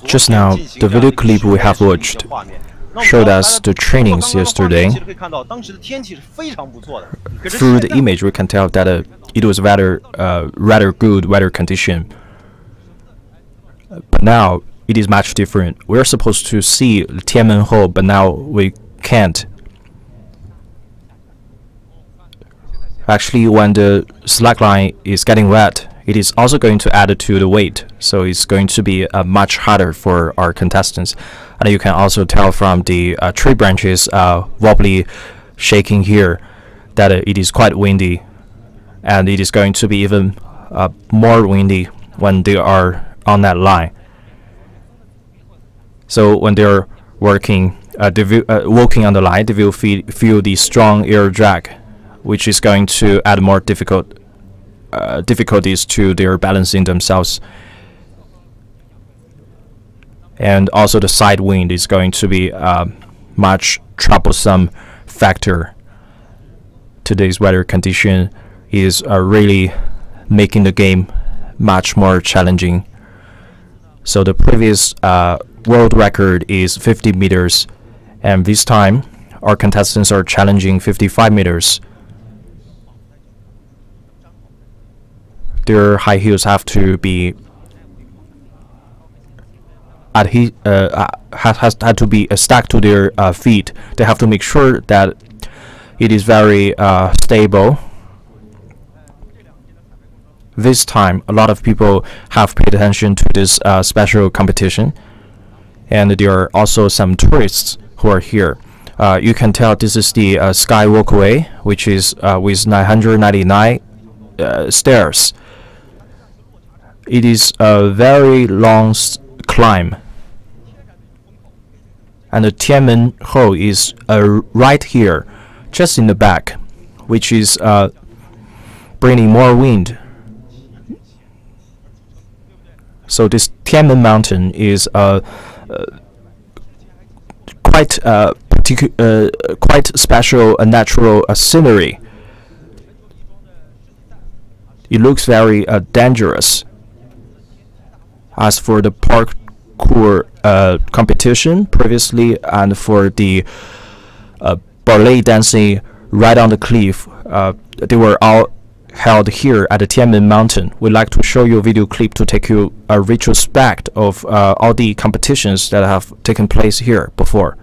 Just now, the video clip we have watched showed us the trainings yesterday. Through the image, we can tell that it was rather good weather condition. But now it is much different. We're supposed to see Tianmenhou, but now we can't. Actually, when the slackline is getting wet, it is also going to add to the weight, so it's going to be much harder for our contestants. And you can also tell from the tree branches wobbly shaking here that it is quite windy, and it is going to be even more windy when they are on that line. So when they're walking on the line, they will feel the strong air drag, which is going to add more difficulties to their balancing themselves. And also the side wind is going to be a much troublesome factor. Today's weather condition is really making the game much more challenging. So the previous world record is 50 meters, and this time our contestants are challenging 55 meters. Their high heels have to be had to be stacked to their feet. They have to make sure that it is very stable. This time, a lot of people have paid attention to this special competition, and there are also some tourists who are here. You can tell this is the Sky Walkway, which is with 999 stairs. It is a very long climb, and the Tianmenhou is right here, just in the back, which is bringing more wind. So this Tianmen mountain is quite special natural scenery. It looks very dangerous. As for the parkour competition previously, and for the ballet dancing right on the cliff, they were all held here at the Tianmen Mountain. We'd like to show you a video clip to take you a retrospect of all the competitions that have taken place here before.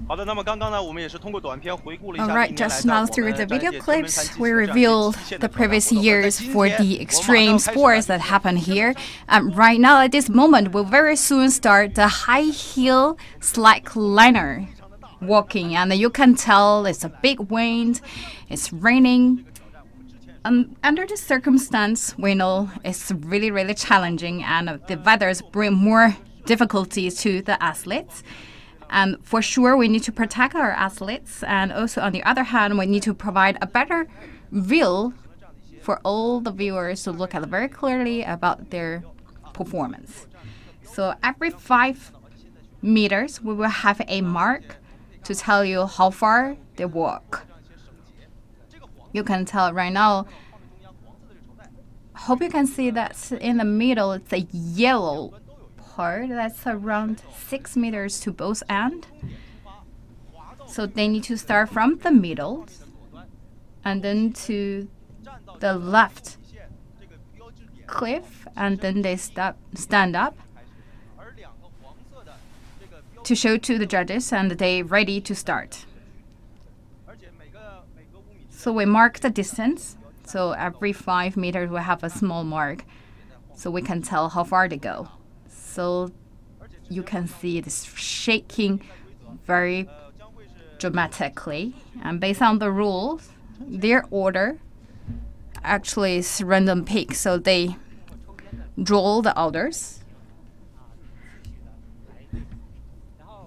Alright, just now through the video clips, we revealed the previous years for the extreme sports that happen here. Right now, at this moment, we'll very soon start the high heel slackliner walking. And you can tell it's a big wind, it's raining. Under this circumstance, we know it's really, really challenging, and the weathers bring more difficulties to the athletes. And for sure, we need to protect our athletes. And also, on the other hand, we need to provide a better view for all the viewers to look at very clearly about their performance. So every 5 meters, we will have a mark to tell you how far they walk. You can tell right now. Hope you can see that in the middle, it's a yellow part that's around 6 meters to both ends. So they need to start from the middle and then to the left cliff, and then they stand up to show to the judges, and they ready to start. So we mark the distance. So every 5 meters we have a small mark, so we can tell how far they go. So you can see it is shaking very dramatically. And based on the rules, their order actually is random pick. So they draw the orders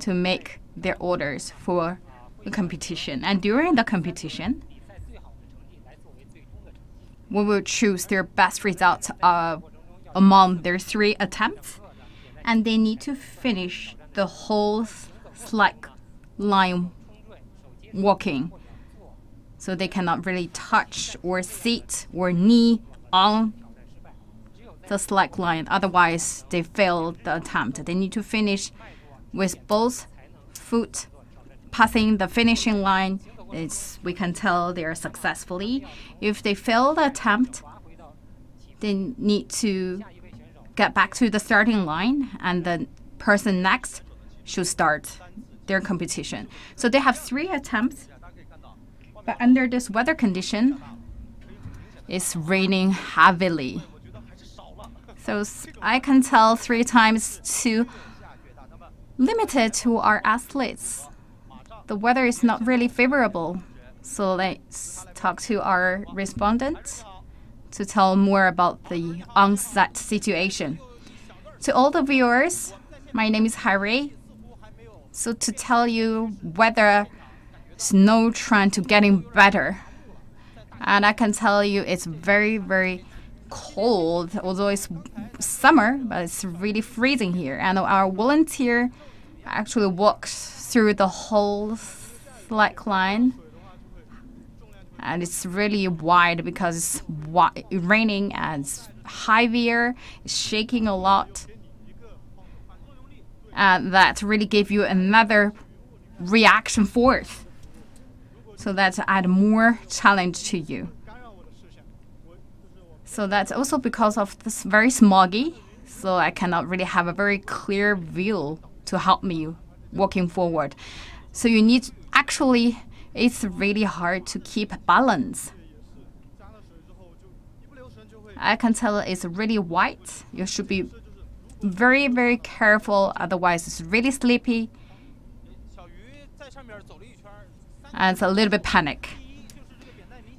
to make their orders for the competition. And during the competition, we will choose their best results among their 3 attempts. And they need to finish the whole slack line walking. So they cannot really touch or sit or knee on the slack line. Otherwise, they fail the attempt. They need to finish with both foot passing the finishing line. We can tell they are successfully. If they fail the attempt, they need to get back to the starting line, and the person next should start their competition. So they have 3 attempts, but under this weather condition, it's raining heavily. So I can tell 3 times too limited to our athletes. The weather is not really favorable. So let's talk to our respondent to tell more about the on-set situation. To all the viewers, my name is Harry. So to tell you whether snow trend to getting better. And I can tell you it's very, very cold, although it's summer, but it's really freezing here. And our volunteer actually walks through the whole slack line. And it's really wide because it's raining and it's heavier, it's shaking a lot. And that really gave you another reaction force. So that add more challenge to you. So that's also because of this very smoggy. So I cannot really have a very clear view to help me walking forward. So you need actually. It's really hard to keep balance. I can tell it's really white. You should be very, very careful. Otherwise, it's really sleepy. And it's a little bit panic.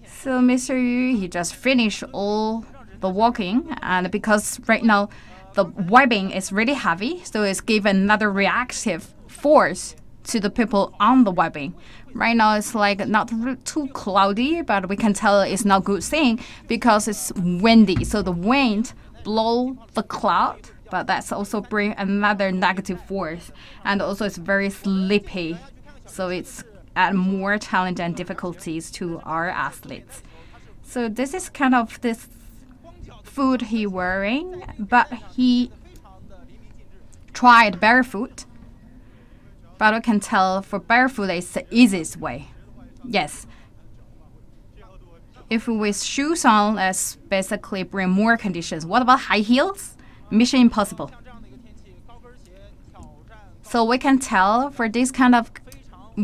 So Mr. Yu, he just finished all the walking. And because right now the webbing is really heavy, so it's given another reactive force to the people on the webbing. Right now it's like not too cloudy, but we can tell it's not good thing because it's windy. So the wind blow the cloud, but that's also bring another negative force. And also it's very sleepy. So it's add more challenge and difficulties to our athletes. So this is kind of this foot he wearing, but he tried barefoot. But I can tell for barefoot, it's the easiest way. Yes. If with shoes on, let's basically bring more conditions. What about high heels? Mission impossible. So we can tell for this kind of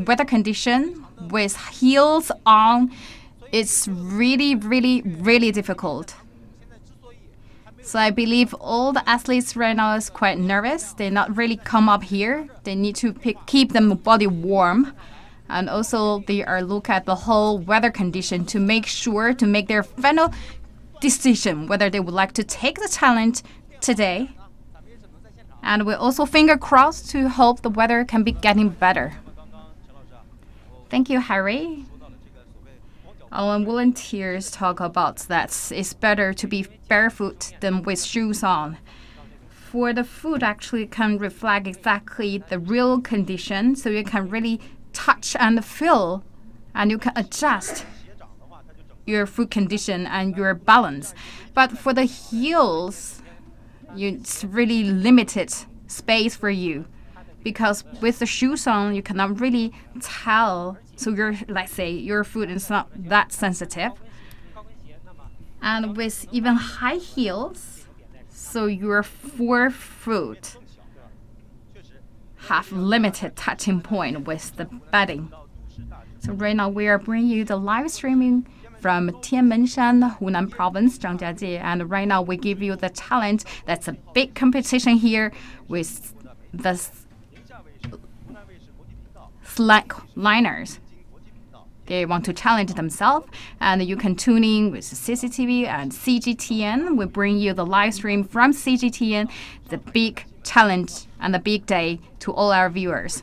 weather condition with heels on, it's really, really, really difficult. So I believe all the athletes right now is quite nervous. They not really come up here. They need to keep them body warm. And also they are look at the whole weather condition to make sure to make their final decision whether they would like to take the challenge today. And we also finger crossed to hope the weather can be getting better. Thank you, Harry. Our volunteers talk about that it's better to be barefoot than with shoes on. For the foot actually can reflect exactly the real condition, so you can really touch and feel, and you can adjust your foot condition and your balance. But for the heels, it's really limited space for you, because with the shoes on, you cannot really tell. So let's say your foot is not that sensitive. And with even high heels, so your forefoot have limited touching point with the bedding. So right now we are bringing you the live streaming from Tianmenshan, Hunan province, Zhangjiajie, and right now we give you the challenge. That's a big competition here with the slackliners. They want to challenge themselves, and you can tune in with CCTV and CGTN. We bring you the live stream from CGTN, the big challenge and the big day to all our viewers.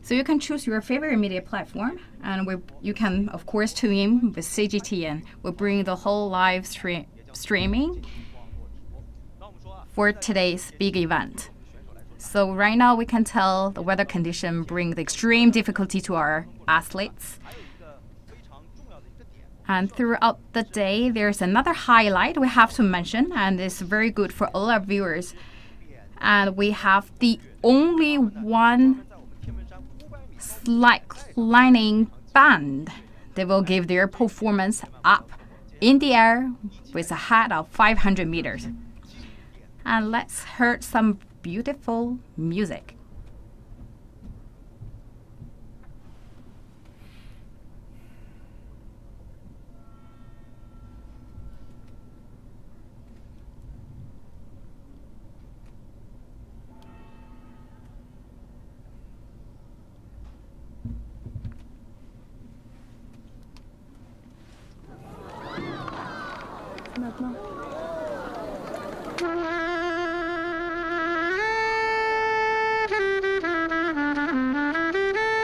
So you can choose your favorite media platform, and you can, of course, tune in with CGTN. We'll bring the whole live streaming for today's big event. So right now we can tell the weather condition bring the extreme difficulty to our athletes. And throughout the day, there's another highlight we have to mention, and it's very good for all our viewers. And we have the only one slacklining band. They will give their performance up in the air with a height of 500 meters. And let's hear some beautiful music.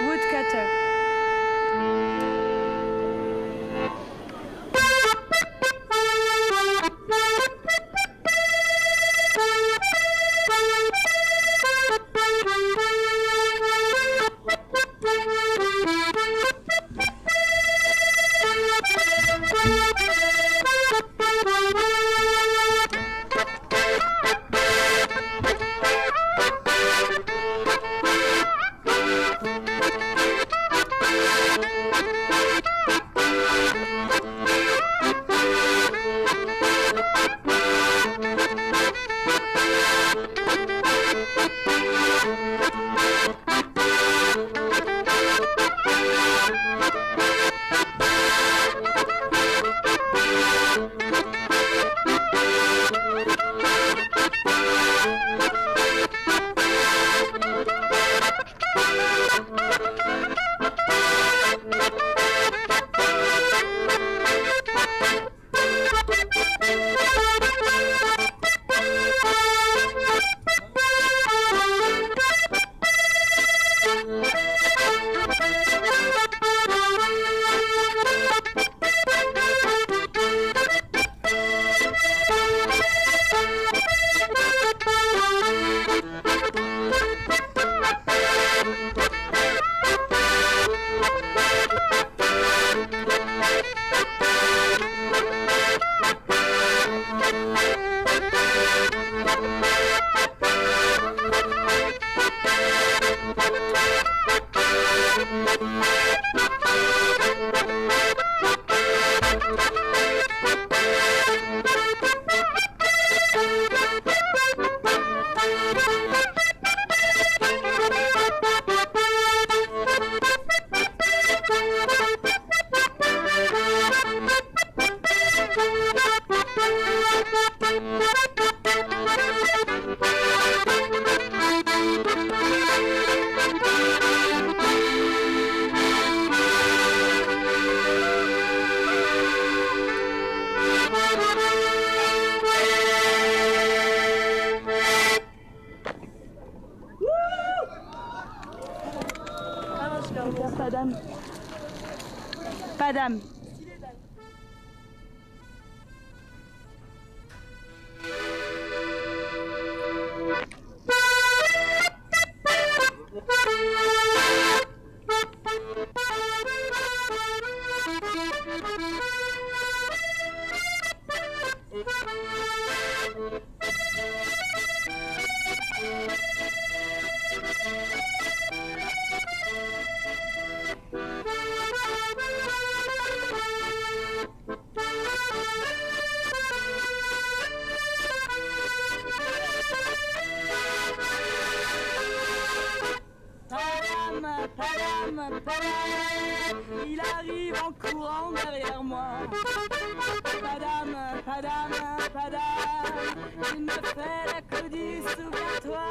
Woodcutter. Padam. Padam. Padam, il arrive en courant derrière moi. Padam, padam, padam, il me fait la codie, souviens-toi.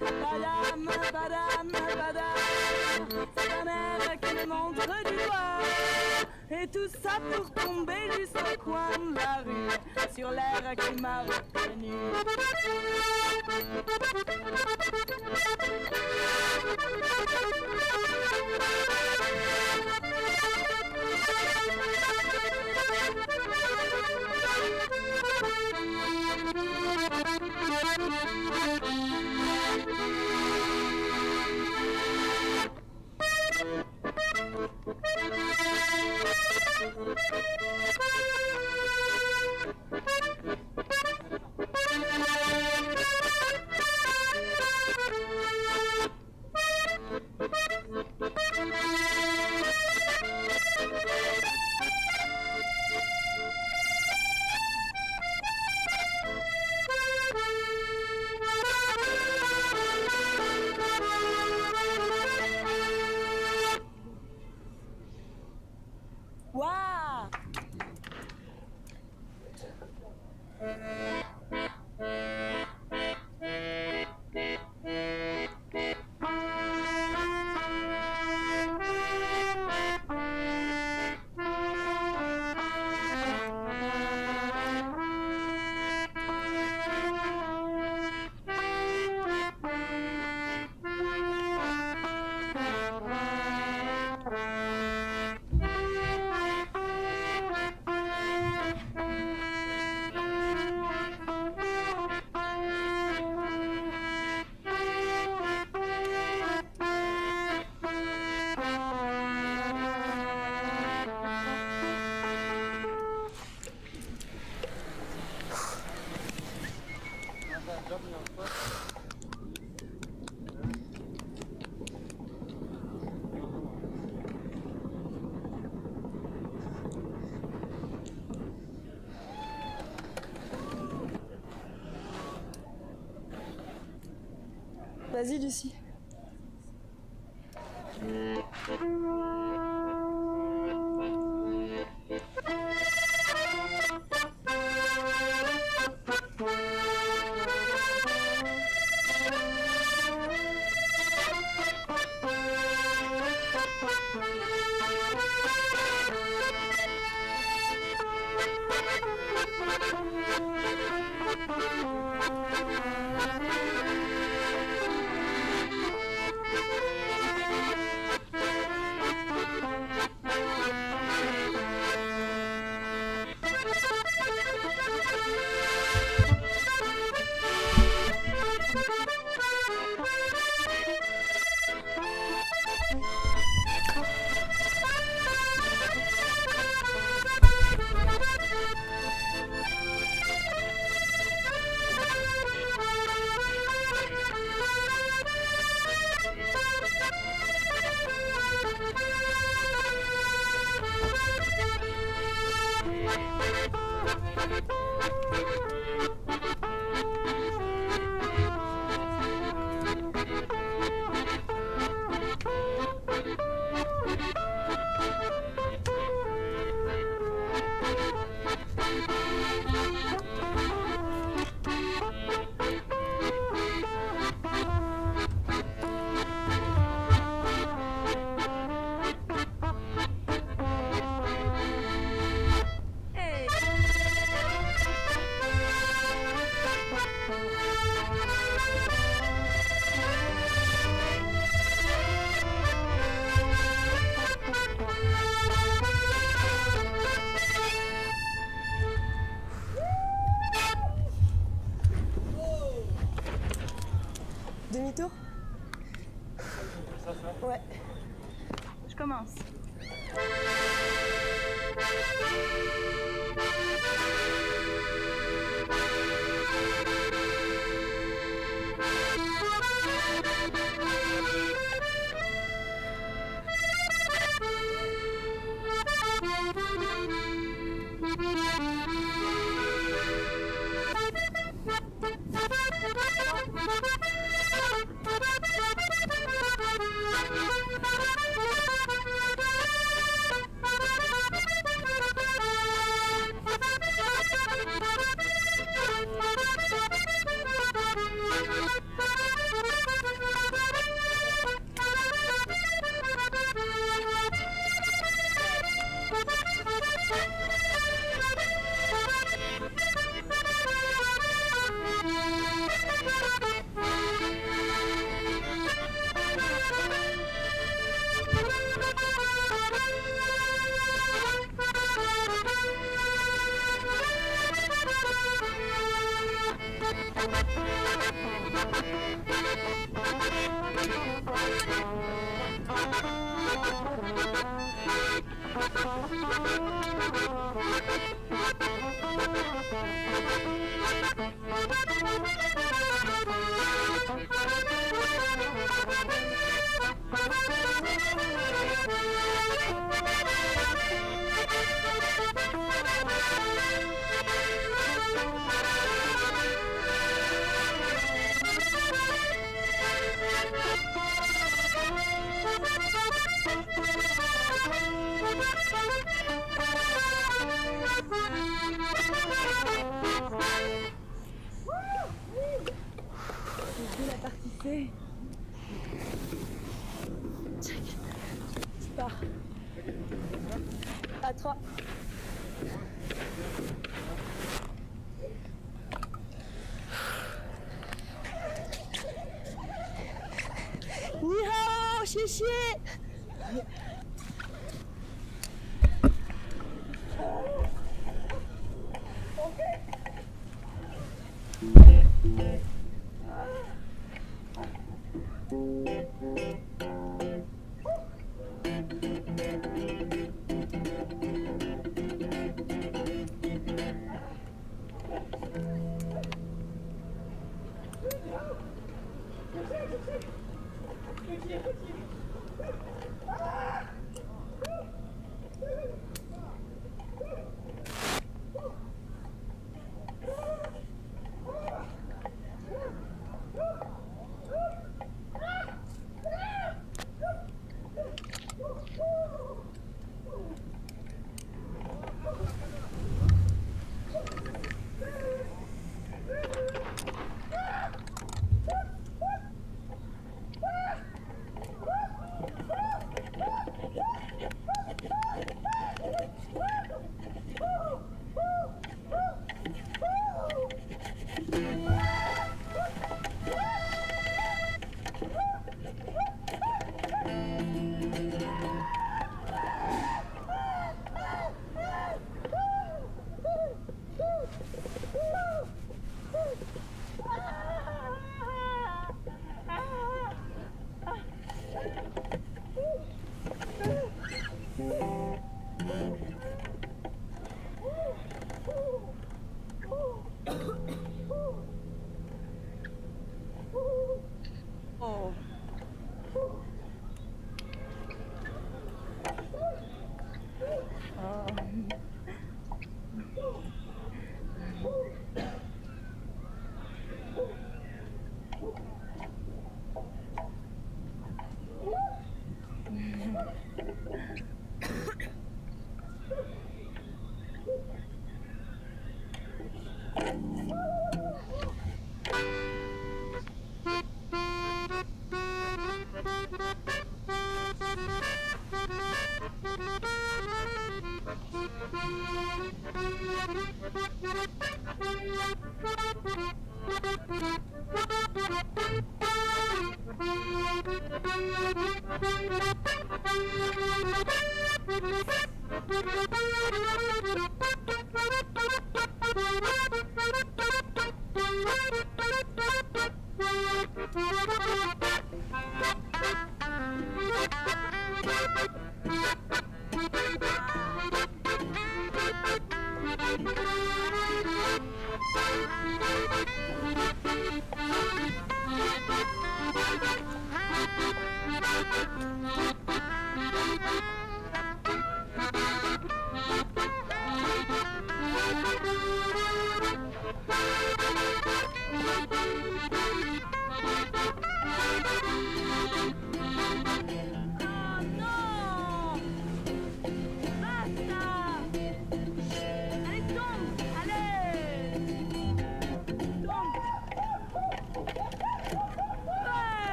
Padam, padam, padam, c'est un air qui me montre du doigt. Et tout ça pour tomber juste au coin de la rue, sur l'air qui m'a reconnu. Waouh! Vas-y, Lucie. stiletto. Ouais. Je commence. Je pars. À 3. Ni hao, xie. Thank you.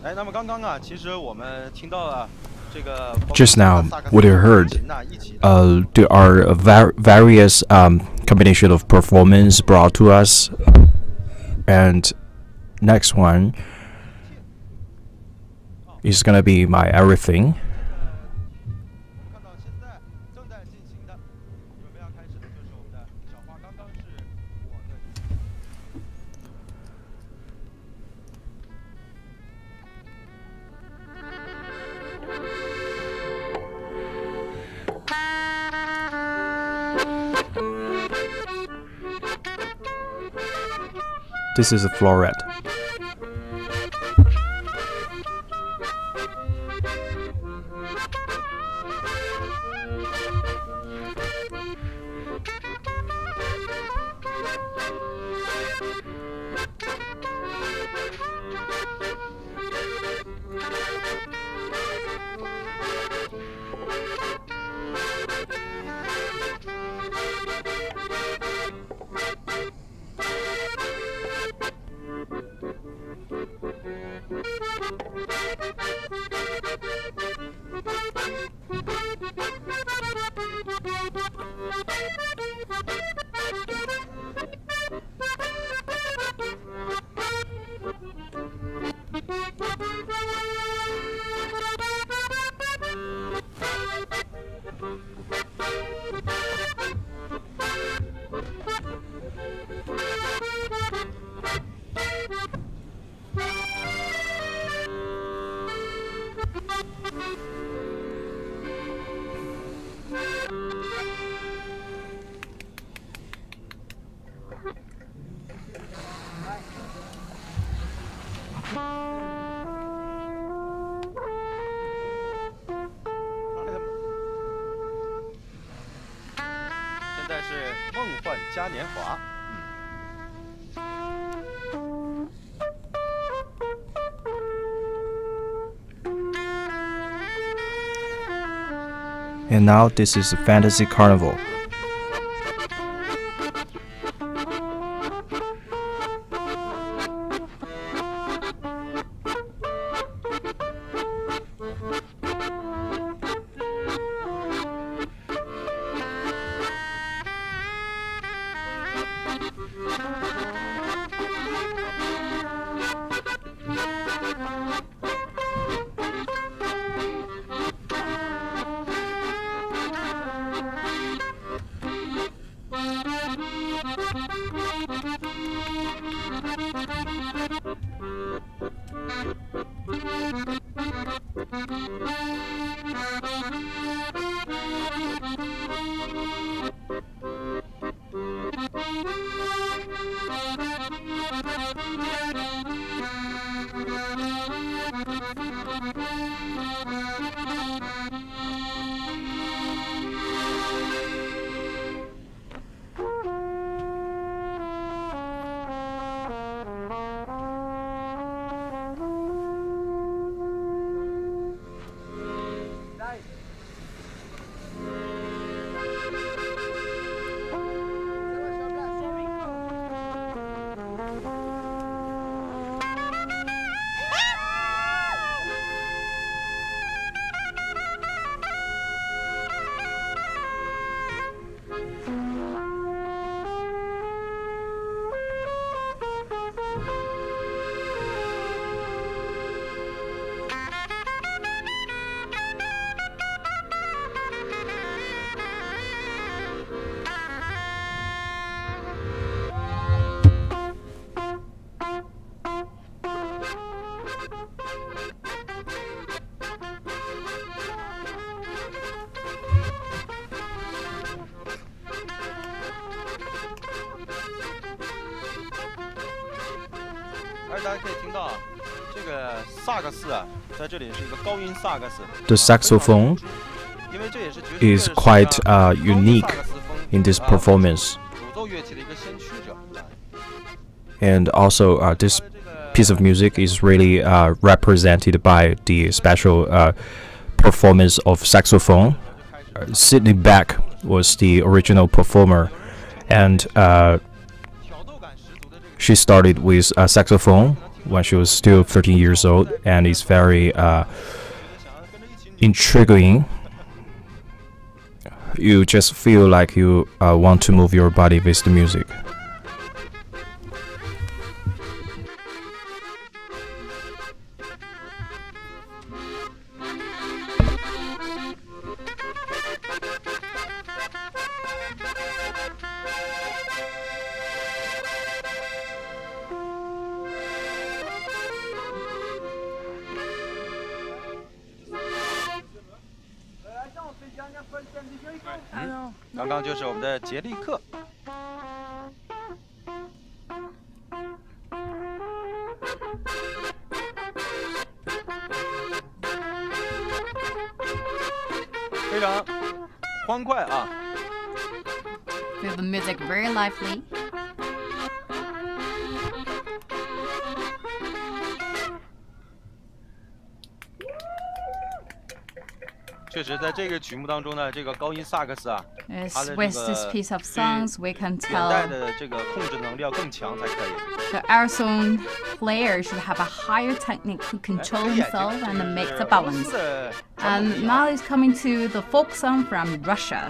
哎，那么刚刚啊，其实我们听到了这个。Just now, what you heard, there are various combination of performance brought to us, and next one is gonna be my everything. This is a floret. And now this is a fantasy carnival. 而且大家可以听到啊，这个萨克斯啊，在这里是一个高音萨克斯。The saxophone 因为这也是爵士乐 is 史上 quite 高音 unique 萨克斯风 in this performance. 主奏乐器的一个先驱者。 And also, this piece of music is really represented by the special performance of saxophone. Sidney Beck was the original performer, and she started with a saxophone when she was still 13 years old, and it's very intriguing. You just feel like you want to move your body with the music. Ah non, 刚刚就是我们的杰利克。非常欢快啊！ Feel the music very lively. 确实，在这个曲目当中呢，这个高音萨克斯啊， Yes, 它的 with 这 this 个 piece of songs, we can 扁带 tell 的这个控制能力要更强才可以。 the Arizona player should have a higher technique to control himself and make the balance. And now it's coming to the folk song from Russia.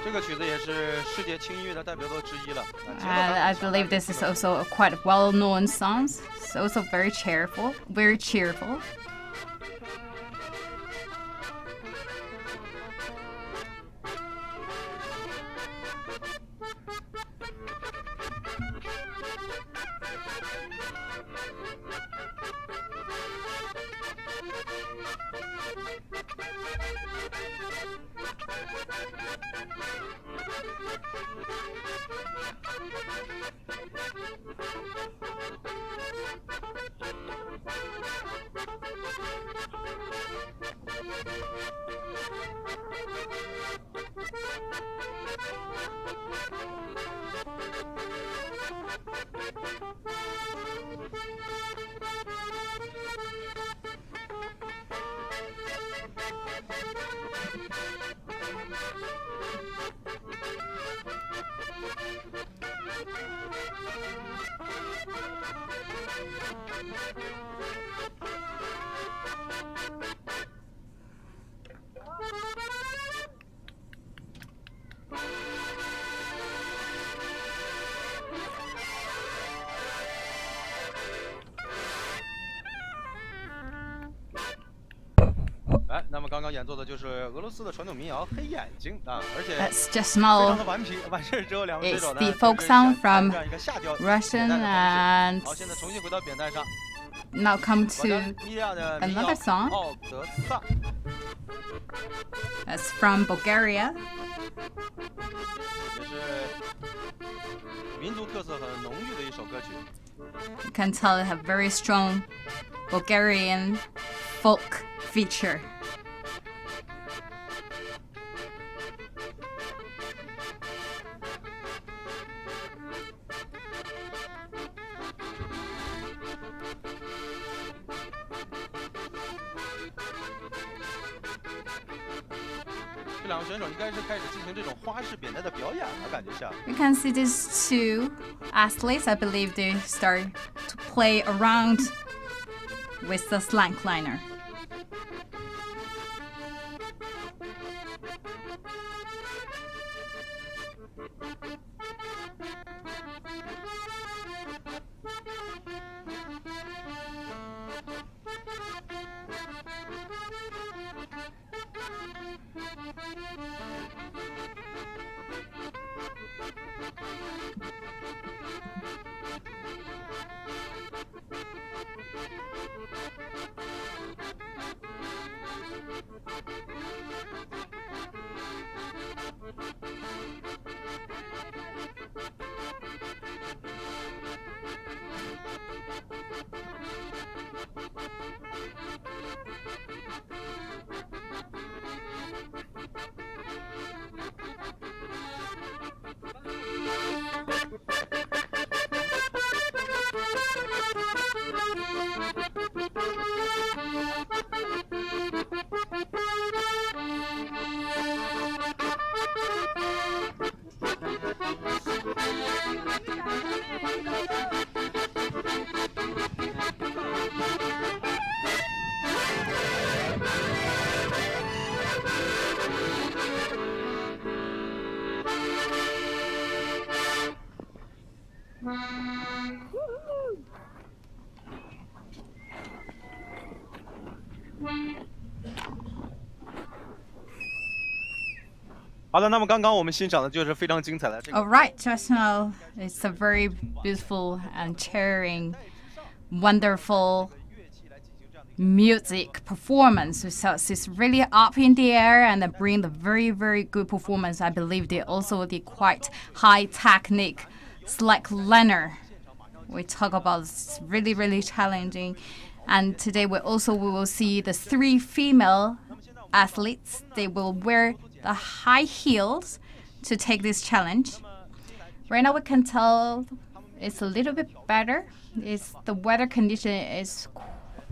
这个曲子也是世界轻音乐的代表作之一了。 And I believe this is also a quite well-known song. It's also very cheerful, very cheerful.哎，那么刚刚演奏的就是俄罗斯的传统民谣《黑眼睛》啊，而且 Let's just 非常 now 的顽皮。完事之后，两位选 it's 手呢 the 就 folk 是 song 选 from 这样一个下调 Russian 扁带的方式 and 好，现在重新回到扁带上。 now come 保加 to 利亚的民谣 another song. 奥德萨， That's from Bulgaria. 也是民族特色很浓郁的一首歌曲。 You can tell it have very strong Bulgarian folk feature.这两位选手应该是开始进行这种花式扁带的表演了，感觉像。 You can see these two athletes. I believe they start to play around with the slakliner. 好的，那么刚刚我们欣赏的就是非常精彩的这个。 All right, just now it's a very beautiful and cheering, wonderful music performance. So it's really up in the air and bring the very, very good performance. I believe they also the quite high technique slackliner. We talk about it's really, really challenging. And today we will see the 3 female athletes. They will wear the high heels to take this challenge. Right now we can tell it's a little bit better. It's the weather condition is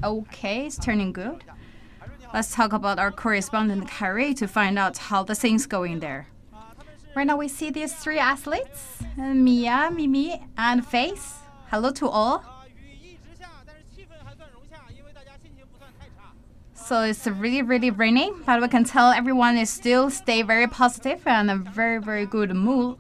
okay, it's turning good. Let's talk about our correspondent Carrie to find out how the things going there. Right now we see these 3 athletes, Mia, Mimi, and Faith. Hello to all. So it's really, really raining, but we can tell everyone is still stay very positive and a very, very good mood.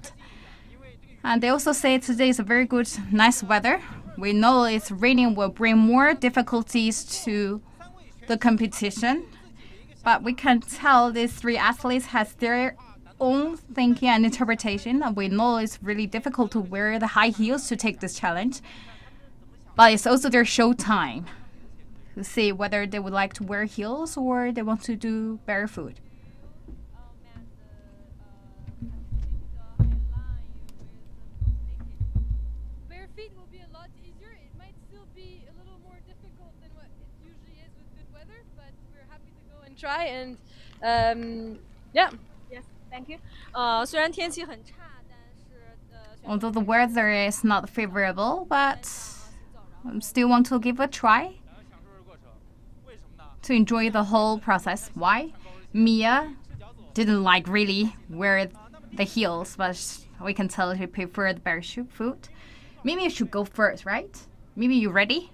And they also say today is a very good, nice weather. We know it's raining will bring more difficulties to the competition, but we can tell these 3 athletes has their own thinking and interpretation. And we know it's really difficult to wear the high heels to take this challenge, but it's also their show time to see whether they would like to wear heels or they want to do barefoot. Bare feet will be a lot easier. It might still be a little more difficult than what it usually is with good weather, but we're happy to go and try and yeah. Yes, thank you. 虽然天气很差，但是 Although the weather is not favorable, but I still want to give a try to enjoy the whole process. Why? Mia didn't like really wear the heels, but we can tell she preferred barefoot. Maybe you should go first, right? Maybe you ready?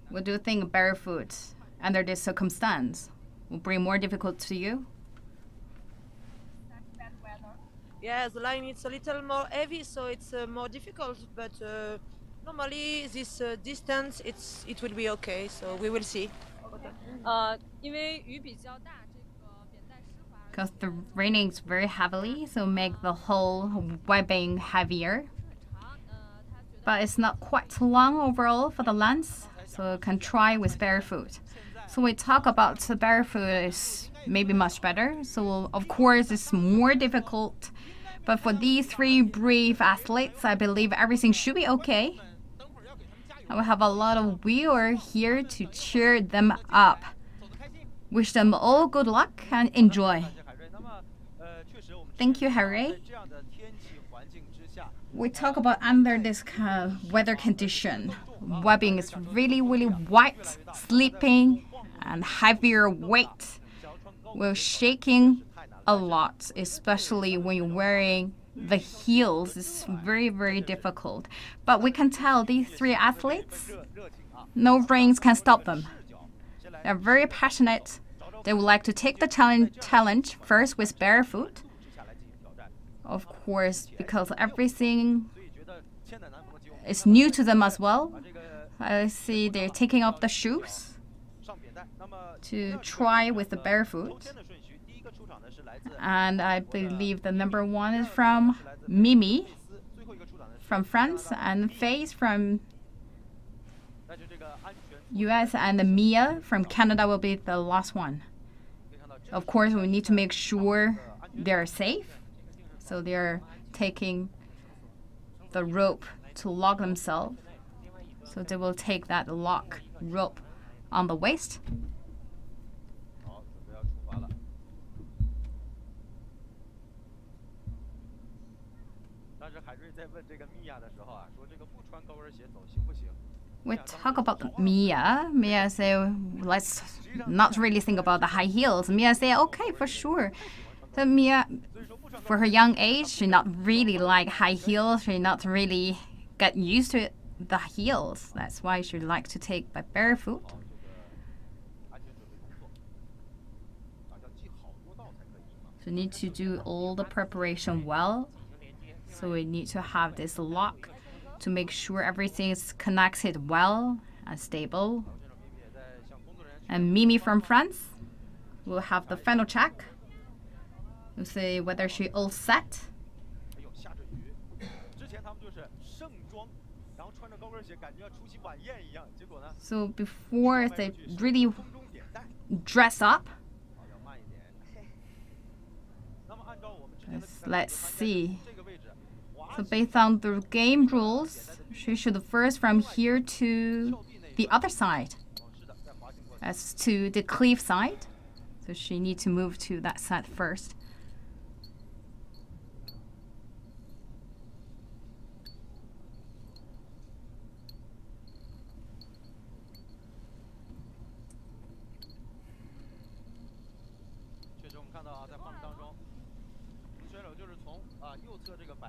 What do you think barefoot under this circumstance will bring more difficult to you? Yeah, the line is a little more heavy, so it's more difficult. But normally, this distance, it will be okay. So we will see. 因为雨比较大，这个扁带湿滑。 Because the raining is very heavily, so make the whole webbing heavier. But it's not quite long overall for the length, so you can try with barefoot. So we talk about the barefoot is maybe much better. So of course it's more difficult. But for these 3 brave athletes, I believe everything should be okay. And we have a lot of viewers here to cheer them up. Wish them all good luck and enjoy. Thank you, Harry. We talk about under this kind of weather condition. Webbing is really, really white, slipping, and heavier weight. We're shaking a lot, especially when you're wearing the heels. It's very, very difficult. But we can tell these 3 athletes, no rains can stop them. They're very passionate. They would like to take the challenge first with barefoot. Of course, because everything is new to them as well. I see they're taking off the shoes to try with the barefoot. And I believe the number 1 is from Mimi from France and Faith from US, and Mia from Canada will be the last one. Of course, we need to make sure they're safe. So they're taking the rope to lock themselves. So they will take that lock rope on the waist. We talk about Mia. Mia say, let's not really think about the high heels. Mia say, okay, for sure. So Mia, for her young age, she not really like high heels. She not really get used to the heels. That's why she like to take by barefoot. So we need to do all the preparation well. So we need to have this lock to make sure everything is connected well and stable. And Mimi from France will have the final check. We'll see whether she all set. So before they really dress up, let's see. So based on the game rules, she should first from here to the other side, as to the cliff side. So she needs to move to that side first.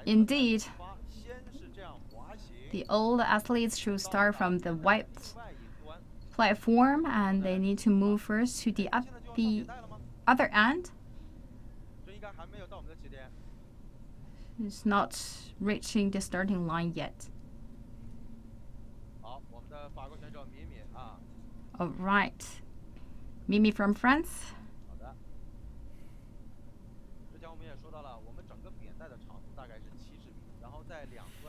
Indeed, the old athletes should start from the white platform and they need to move first to the other end. It's not reaching the starting line yet. All right, Mimi from France.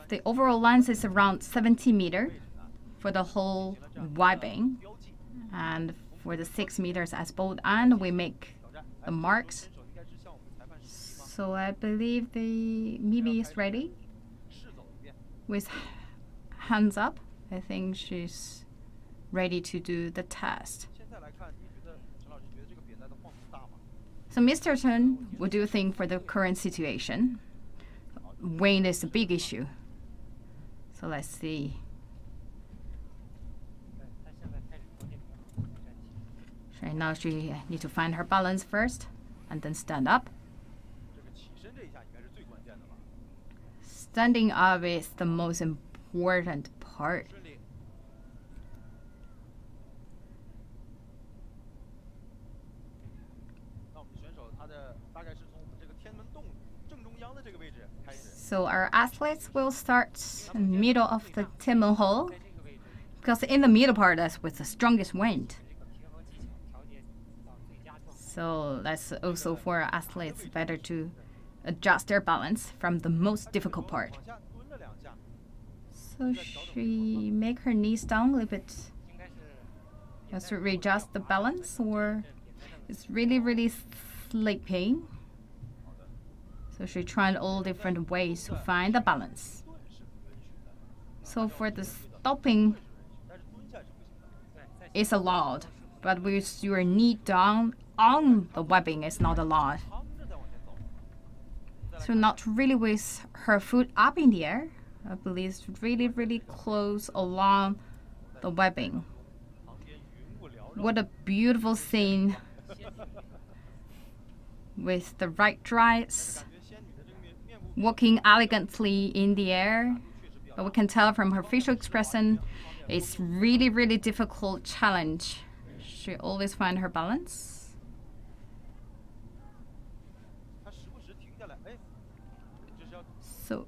The overall length is around 70 meters for the whole webbing, and for the 6 meters as both end, we make the marks. So I believe the Mimi is ready with hands up. I think she's ready to do the test. So Mr. Chen, what do you think for the current situation? Weight is a big issue. So let's see. Right now she needs to find her balance first and then stand up. Standing up is the most important part. So our athletes will start in the middle of the Tianmen hole, because in the middle part that's with the strongest wind. So that's also for our athletes better to adjust their balance from the most difficult part. So she make her knees down a little bit just to readjust the balance, or it's really sleeping. So she tried all different ways to find the balance. So for the stopping, it's allowed, but with your knee down on the webbing, it's not allowed. So not really with her foot up in the air. I believe it's really close along the webbing. What a beautiful scene with the right strides, walking elegantly in the air. But we can tell from her facial expression, it's really difficult challenge. She always finds her balance. So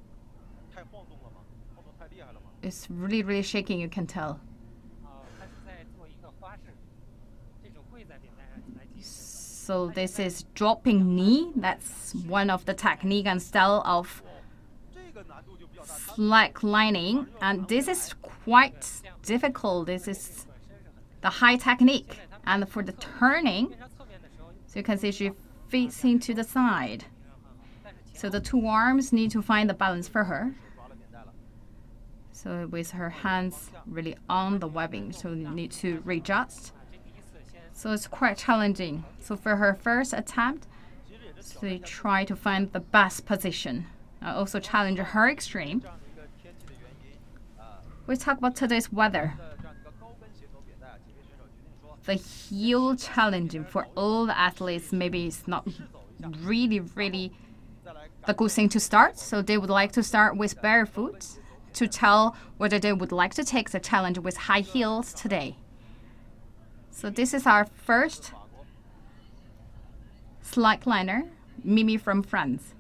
it's really shaking, you can tell. So this is dropping knee. That's one of the technique and style of slacklining, and this is quite difficult. This is the high technique. And for the turning, so you can see she facing to the side. So the two arms need to find the balance for her. So with her hands really on the webbing, so you need to readjust. So it's quite challenging. So for her first attempt, she try to find the best position. I also challenge her extreme. We talk about today's weather. The heel challenging for all the athletes, maybe it's not really the good thing to start. So they would like to start with barefoot to tell whether they would like to take the challenge with high heels today. So this is our first slackliner Mimi from France.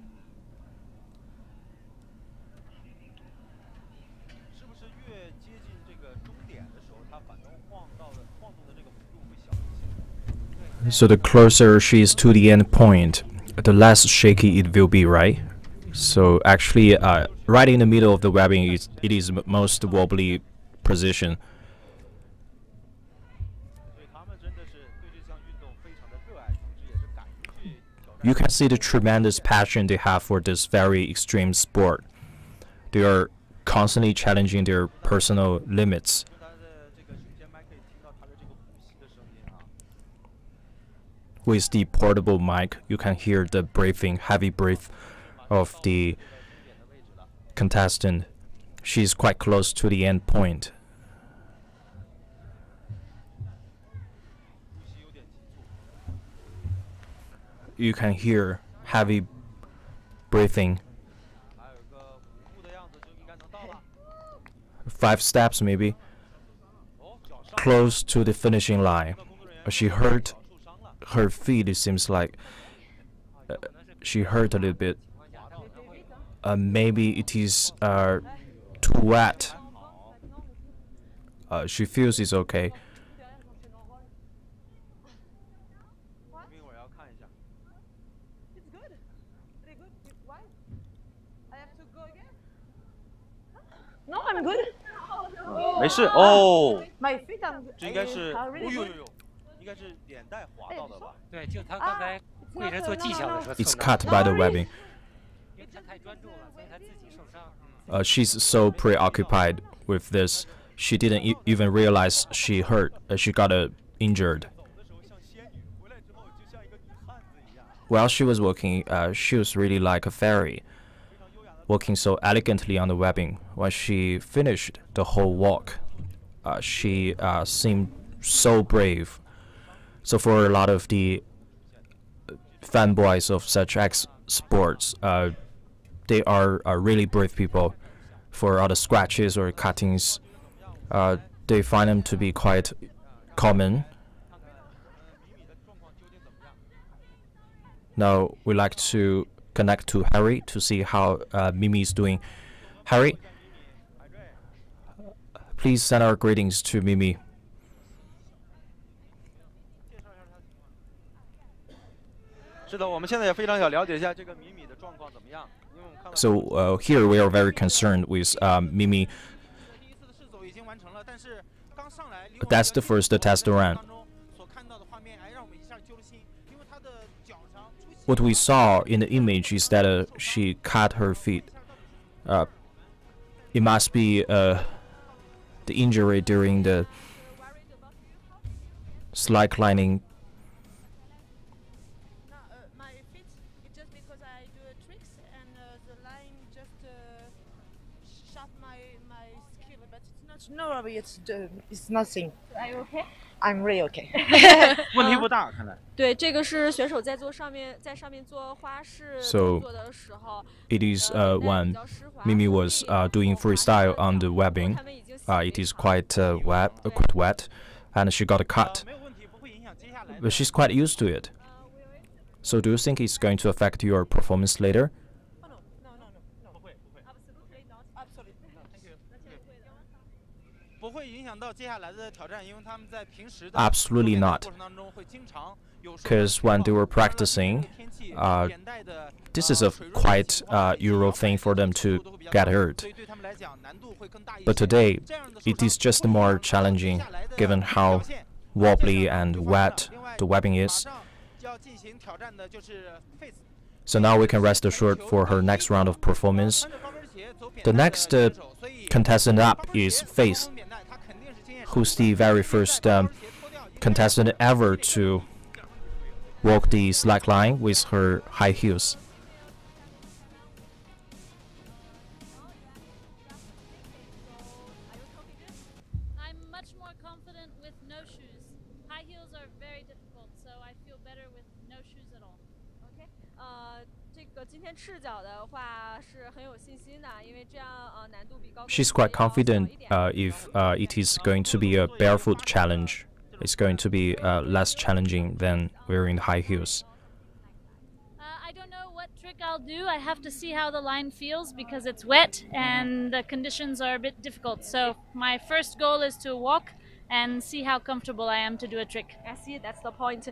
是不是越接近这个终点的时候，它反动晃动的这个幅度会小一些？ So the closer she is to the end point, the less shaky it will be, right? So actually, right in the middle of the webbing, it is most wobbly position. 所以他们真的是对这项运动非常的热爱，同时也是敢于去挑战。 You can see the tremendous passion they have for this very extreme sport. They are constantly challenging their personal limits. 他的这个胸前麦可以听到他的这个呼吸的声音啊。 With the portable mic, you can hear the breathing, heavy breath of the contestant. She's quite close to the end point. 呼吸有点急促。 You can hear heavy breathing. 还有个5步的样子就应该能到了。 5 steps maybe. 哦，脚上 Close to the finishing line. 工作人员 She hurt 脚受伤了。 her feet. It seems like she hurt a little bit. Maybe it is too wet. 好， She feels it's okay. 一会儿要看一下。 It's good. Very good. Why? I have to go again? No, I'm good. 没事哦， My feet are. 这应该是， are 哦 really 呦 good. 呦呦，应该是脸带滑到的吧？对，就他刚才为人做技巧的时候 It's 蹭 cut by the webbing. 因为他太专注了，所以他自己受伤。 She's so preoccupied with this, she didn't even realize she hurt. She got injured. 走的时候像仙女，回来之后就像一个女汉子一样， While she was walking, she was really like a fairy, 非常优雅的。 walking so elegantly on the webbing. When she finished the whole walk, she seemed so brave. So for a lot of the fanboys of such sports, they are really brave people. For all the scratches or cuttings, they find them to be quite common. 看看米米的状况究竟怎么样？ Now we like to connect to Harry to see how Mimi is doing. Harry, 海瑞， please send our greetings to Mimi. 介绍一下她的情况。是的，我们现在也非常想了解一下这个米米的状况怎么样，因为我们看到 So here we are very concerned with Mimi. 第一次的试走已经完成了，但是刚上来， That's the first test run. 当中所看到的画面，哎，让我们一下揪了心，因为她的脚上出血。 What we saw in the image is that she cut her feet. It must be the injury during the slacklining. No, my feet. It's just because I do a tricks and the line just shot my skill, but it's not. No, Robbie, it's nothing. Are you okay? I'm really okay. 问题不大，看来。对，这个是选手在上面做花式 So 动作的时候， It is when Mimi was doing freestyle on the webbing. It is quite wet, and she got a cut. 没有问题，不会影响接下来的。 But she's quite used to it. So do you think it's going to affect your performance later? Oh no, no, no, no, no. 不会，不会。 Absolutely not. Absolutely not. Thank you. 不会影响到接下来的挑战，因为他们在平时的 Absolutely 训练的 not. 过程当中会经常有受 'Cause when they were practicing, 天气 uh, This is a quite Euro thing for them to get hurt. But today, it is just more challenging given how wobbly and wet the webbing is. So now we can rest assured for her next round of performance. The next contestant up is Faith, who's the very first contestant ever to walk the slackline with her high heels. I'm much more confident with no shoes. High heels are very difficult, so I feel better with no shoes at all. OK，这个今天赤脚的话是很有信心的，因为这样难度比高跟鞋 She's quite 要小一 confident 点。if it is going to be a barefoot challenge. It's going to be less challenging than wearing the high heels. I don't know I'll do. I have to see how the line feels because it's wet and the conditions are a bit difficult. So my first goal is to walk and see how comfortable I am to do a trick. I see, that's the point.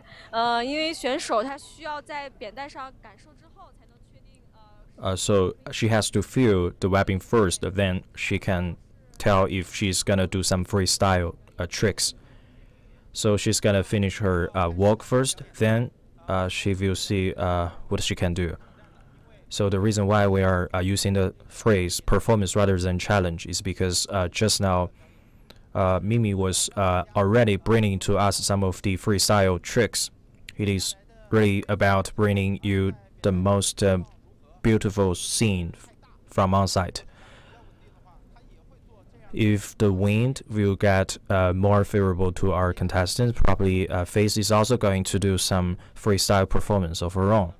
因为选手他需要在扁担上感受之后才能确定So she has to feel the webbing first, then she can tell if she's gonna do some freestyle tricks. So she's gonna finish her walk first, then she will see what she can do. So the reason why we are using the phrase performance rather than challenge is because just now Mimi was already bringing to us some of the freestyle tricks. It is really about bringing you the most beautiful scene from on site. If the wind will get more favorable to our contestants, probably Faith is also going to do some freestyle performance of her own.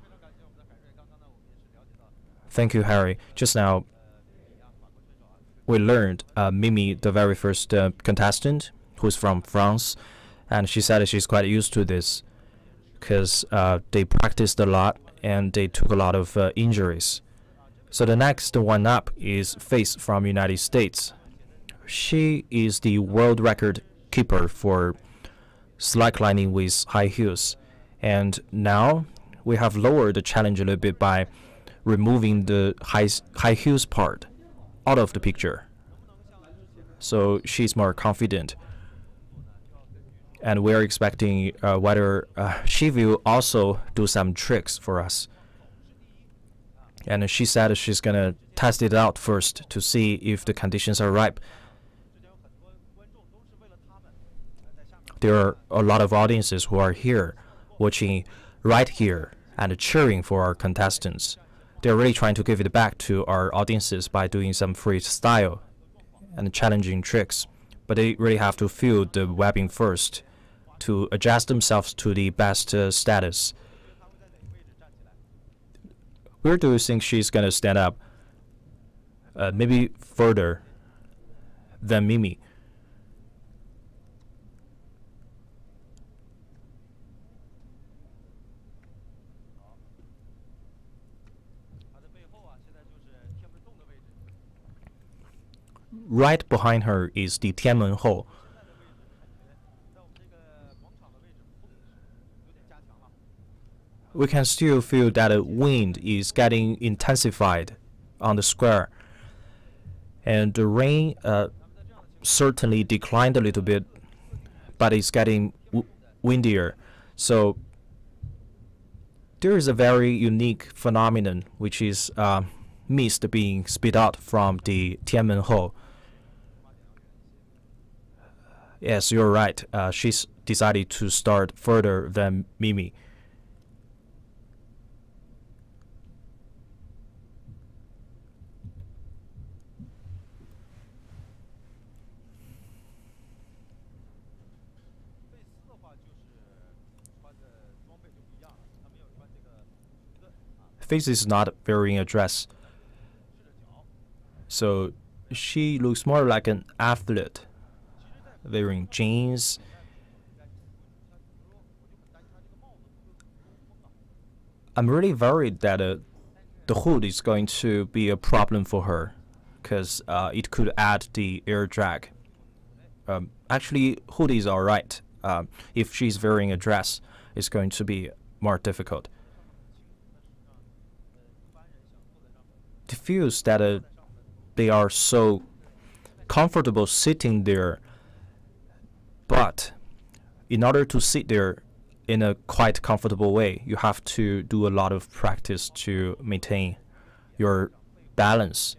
Thank you, Harry. Just now, we learned Mimi, the very first contestant, who's from France, and she said she's quite used to this because they practiced a lot and they took a lot of injuries. So the next one up is Faith from United States. She is the world record keeper for slacklining with high heels, and now we have lowered the challenge a little bit by removing the high heels part out of the picture. So she's more confident. And we're expecting whether she will also do some tricks for us. And she said she's going to test it out first to see if the conditions are ripe. There are a lot of audiences who are here, watching right here and cheering for our contestants. They're really trying to give it back to our audiences by doing some freestyle and challenging tricks. But they really have to feel the webbing first to adjust themselves to the best status. Where do you think she's going to stand up? Maybe further than Mimi. Right behind her is the Tianmenhou. We can still feel that the wind is getting intensified on the square. And the rain certainly declined a little bit, but it's getting windier. So there is a very unique phenomenon, which is mist being spit out from the Tianmenhou. Yes, you're right. She's decided to start further than Mimi. Faith is not wearing a dress, so she looks more like an athlete, wearing jeans. I'm really worried that the hood is going to be a problem for her, because it could add the air drag. Actually, hood is alright. If she's wearing a dress, it's going to be more difficult. It feels that they are so comfortable sitting there, but in order to sit there in a quite comfortable way, you have to do a lot of practice to maintain your balance.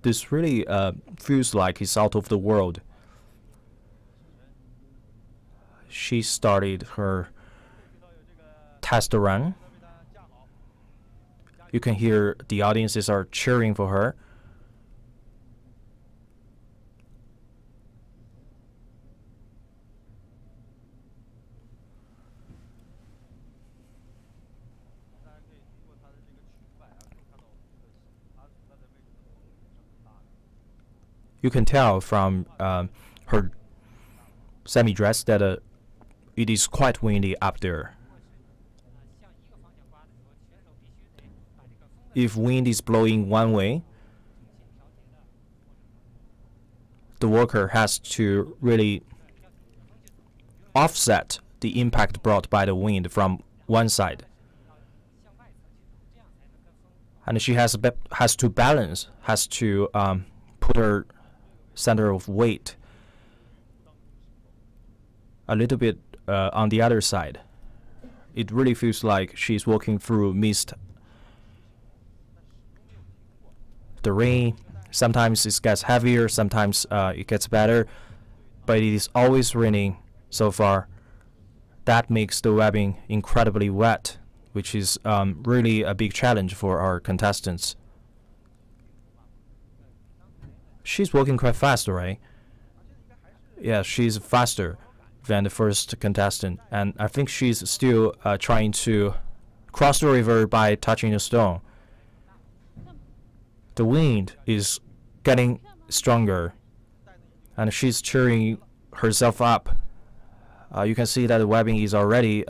This really feels like it's out of the world. She started her test run. You can hear the audiences are cheering for her. You can tell from her semi-dress that it is quite windy up there. If wind is blowing one way, the worker has to really offset the impact brought by the wind from one side. And she has to balance, has to put her center of weight a little bit on the other side. It really feels like she's walking through mist. The rain, sometimes it gets heavier, sometimes it gets better, but it is always raining so far. That makes the webbing incredibly wet, which is really a big challenge for our contestants. She's walking quite fast, right? Yeah, she's faster than the first contestant, and I think she's still trying to cross the river by touching a stone. The wind is getting stronger, and she's cheering herself up. You can see that the webbing is already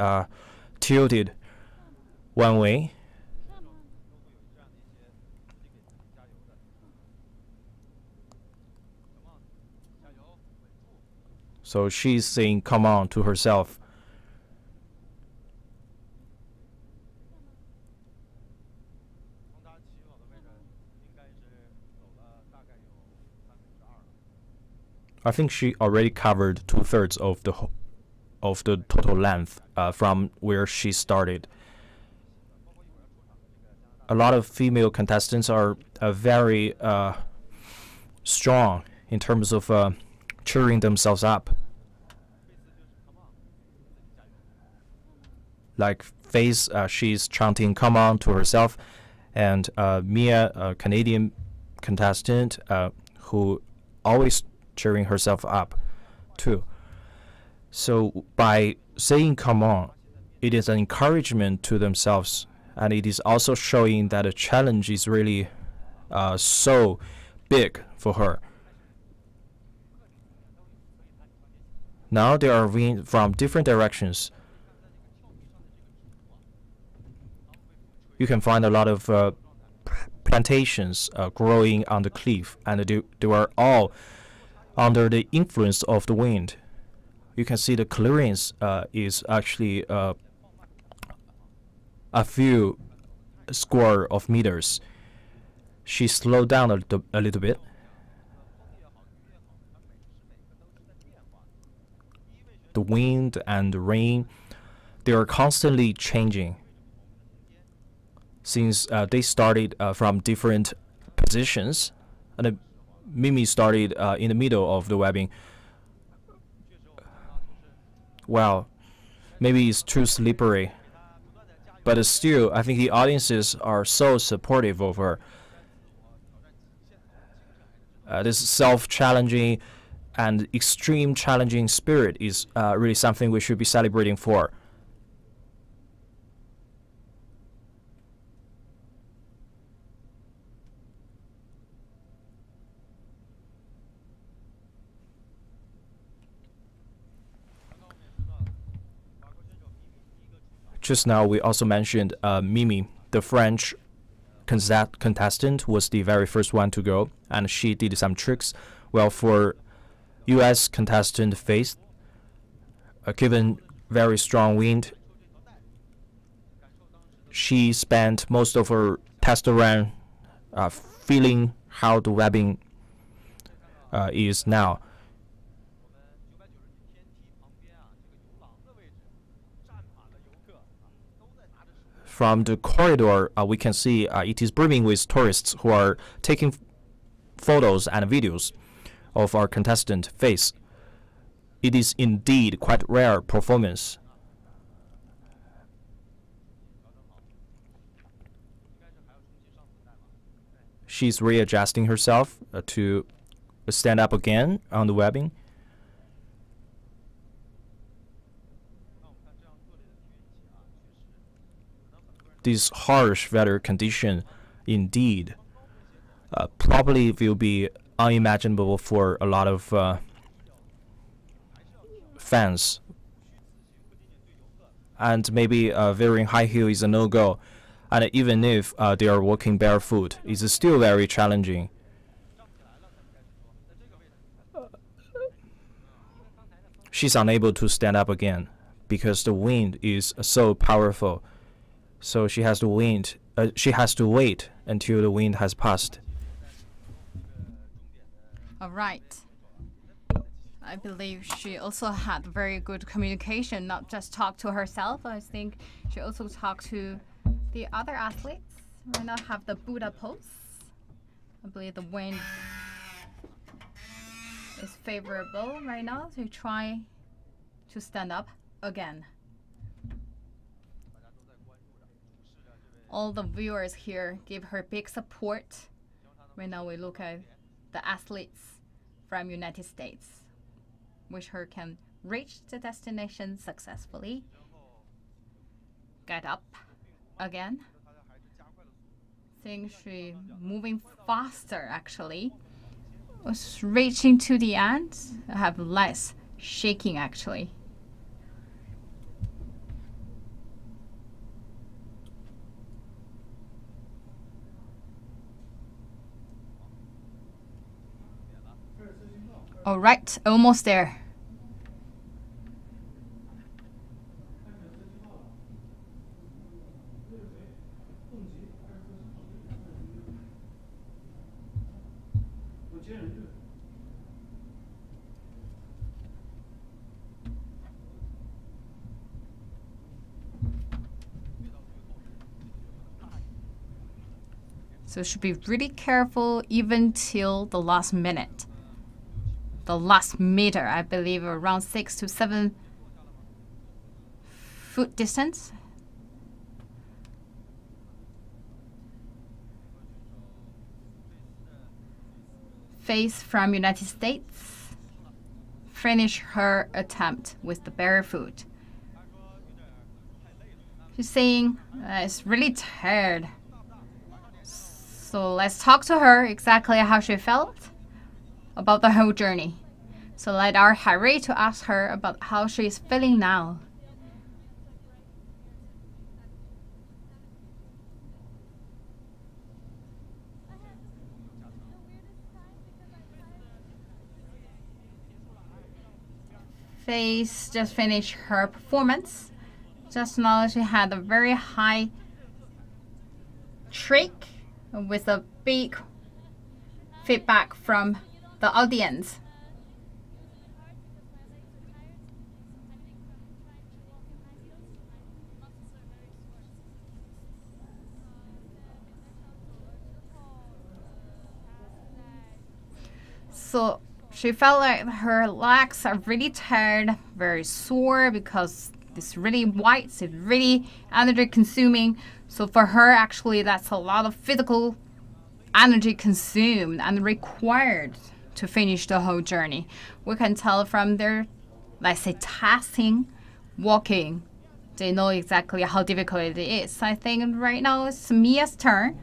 tilted one way. So she's saying "come on" to herself. I think she already covered 2/3 of the total length from where she started. A lot of female contestants are very strong in terms of cheering themselves up. Like Faith, she's chanting "come on" to herself, and Mia, a Canadian contestant, who always cheering herself up too. So by saying "come on," it is an encouragement to themselves, and it is also showing that a challenge is really so big for her. Now there are winds from different directions. You can find a lot of plantations growing on the cliff, and they are all under the influence of the wind. You can see the clearance is actually a few square of meters. She slowed down a little bit. The wind and the rain, they are constantly changing. Since they started from different positions, and Mimi started in the middle of the webbing. Well, maybe it's too slippery, but still, I think the audiences are so supportive of her. This self-challenging and extreme challenging spirit is really something we should be celebrating for. Just now, we also mentioned Mimi, the French contestant, was the very first one to go, and she did some tricks. Well, for U.S. contestant Faith, given very strong wind, she spent most of her test run feeling how the webbing is now. From the corridor, we can see it is brimming with tourists who are taking photos and videos of our contestant Faith. It is indeed quite rare performance. She's readjusting herself to stand up again on the webbing. This harsh weather condition indeed probably will be unimaginable for a lot of fans and maybe wearing high heel is a no-go. And even if they are walking barefoot, it's still very challenging. She's unable to stand up again because the wind is so powerful. So she has to wait until the wind has passed. All right. I believe she also had very good communication, not just talk to herself. I think she also talked to the other athletes. Right now have the Buddha pose. I believe the wind is favorable right now to try to stand up again. All the viewers here give her big support. Right now we look at the athletes from United States, which her can reach the destination successfully. Get up again. Think she moving faster actually. Was reaching to the end. I have less shaking actually. All right, almost there. So should be really careful even till the last minute. The last meter, I believe around 6 to 7 foot distance. Face from United States. Finish her attempt with the barefoot. She's saying it's really tired. So let's talk to her exactly how she felt about the whole journey. So let our Harry to ask her about how she's feeling now. Face just finished her performance. Just now she had a very high trick with a big feedback from the audience. So she felt like her legs are really tired, very sore because it's really white, it's really energy consuming. So for her, actually, that's a lot of physical energy consumed and required to finish the whole journey. We can tell from their, let's say, testing, walking, they know exactly how difficult it is. I think right now it's Mia's turn.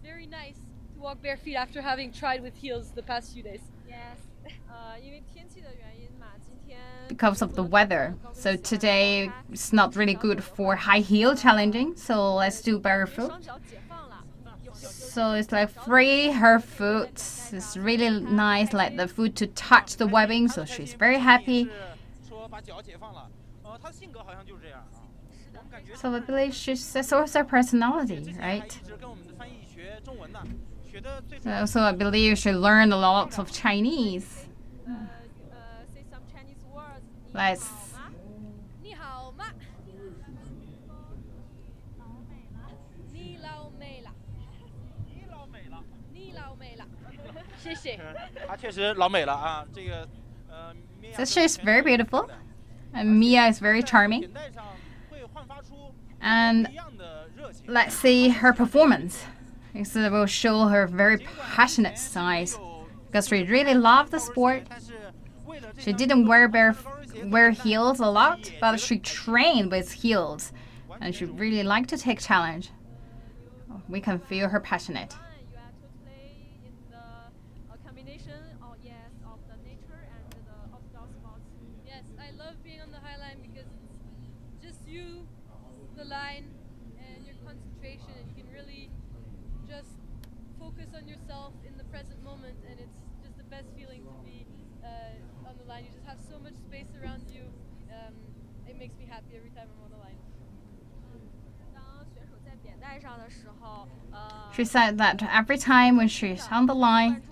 Very nice to walk bare feet after having tried with heels the past few days. Yes. Because of the weather. So today it's not really good for high heel challenging. So let's do barefoot. So it's like free her foot. It's really nice, like the foot to touch the webbing. So she's very happy. So I believe that's also her personality, right? So I believe she learned a lot of Chinese. Let's. So she's very beautiful, and Mia is very charming. And let's see her performance. It will show her very passionate side because she really loved the sport. She didn't wear heels a lot, but she trained with heels, and she really liked to take challenge. We can feel her passionate. You have to play in the combination of the nature and the outdoor sports. Yes, I love being on the high line because it's just you, the line, and your concentration, and you can really just focus on yourself in the present moment, and it's just the best feeling to be on the line. You just have so much space around you. It makes me happy every time I'm on the line. She said that every time when she's on the line,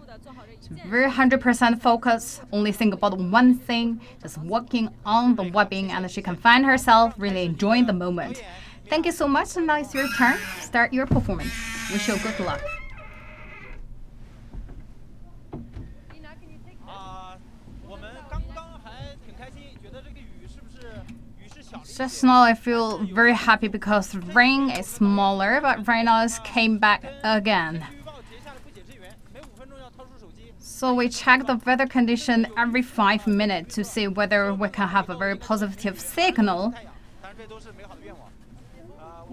she's very 100% focused, only think about one thing, just working on the webbing, and she can find herself really enjoying the moment. Thank you so much, and now it's your turn. Start your performance. Wish you good luck. Just now I feel very happy because the rain is smaller, but right now it came back again. So we check the weather condition every 5 minutes to see whether we can have a very positive signal.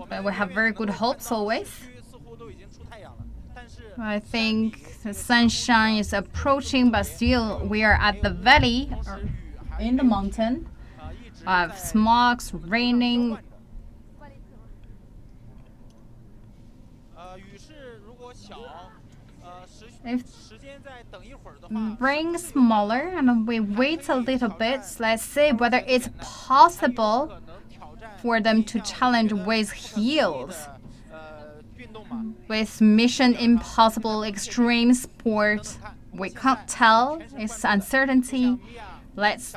But we have very good hopes always. I think the sunshine is approaching, but still we are at the valley in the mountain. Smog's raining. If rain is smaller and we wait a little bit, let's see whether it's possible for them to challenge with heels. With Mission Impossible Extreme Sport, we can't tell. It's uncertainty. Let's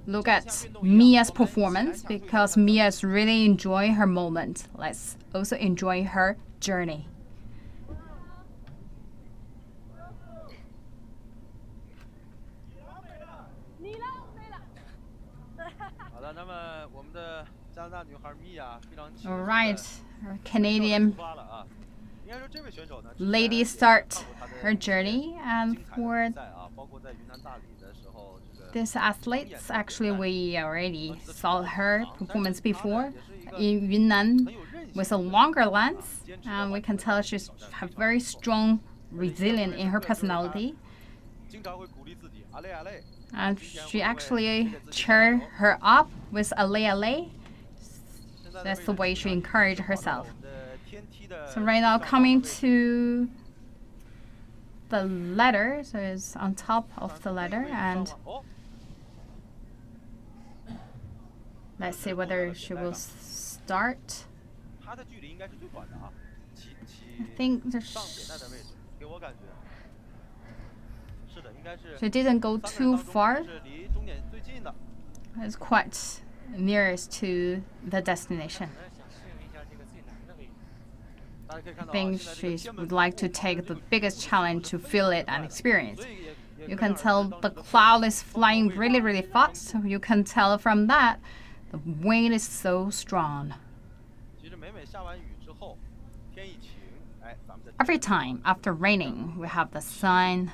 look at Mia's performance because Mia is really enjoying her moment. Let's also enjoy her journey. All right, our Canadian lady start her journey, and for this athletes, actually we already saw her performance before in Hunan with a longer lens, and we can tell she's very strong, resilient in her personality. And she actually cheered her up with alley. That's the way she encouraged herself. So right now coming to the ladder, so it's on top of the ladder, and let's see whether she will start. I think she didn't go too far. It's quite nearest to the destination. I think she would like to take the biggest challenge to feel it and experience. You can tell the cloud is flying really, really fast. You can tell from that the wind is so strong. Every time after raining, we have the sun,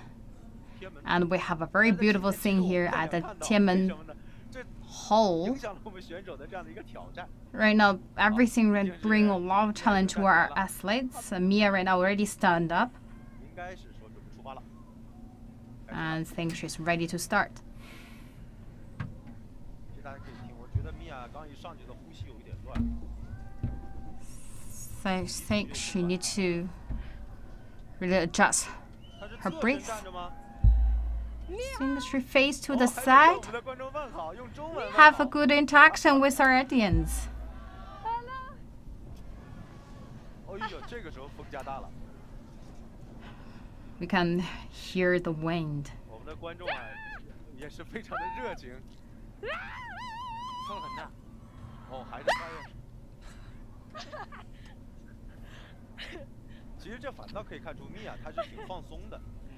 and we have a very beautiful scene here at the Tianmen Hall. Right now, everything will bring a lot of challenge to our athletes. Mia right now already stand up, and I think she's ready to start. So I think she needs to really adjust her breath. I think she face to the side. Have a good interaction with our audience. We can hear the wind.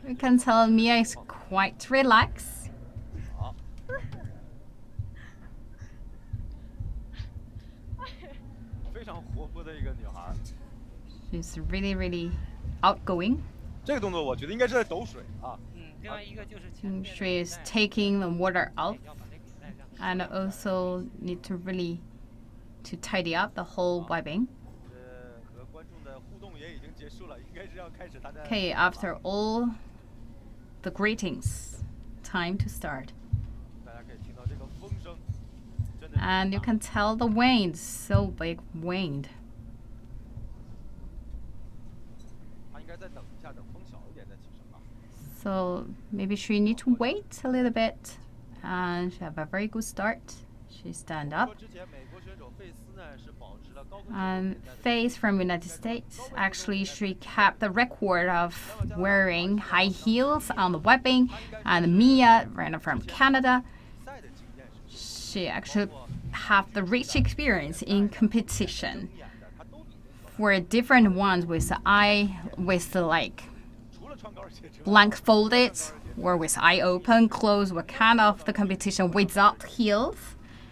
We can tell Mia is quite relaxed. 的一个女孩。 She's really, really outgoing. 这个动作我觉得应该是在抖水啊。另外一个就是前面 She is taking the water out 要把那个带让 and also need to really to tidy up the whole webbing. 和观众的互动也已经结束了，应该是要开始她的。 Okay, after all the greetings, time to start. 大家可以听到这个风声，真的是 And you can tell the wind, so big wind. 她应该再等一下，等风小一点再起身吧。 So maybe she need to wait a little bit and she have a very good start. She stand 说 up. 之前美国选手费斯呢是保持了高跟鞋 And Faith from United States, actually she kept the record of wearing high heels on the webbing. And Mia ran from Canada. 赛的经验是 She actually have the rich experience in competition 演的，她都比那个 for different ones with the eye with the like 除了穿高跟鞋之外， blindfolded or with eye open, closed, what kind of the competition without heels.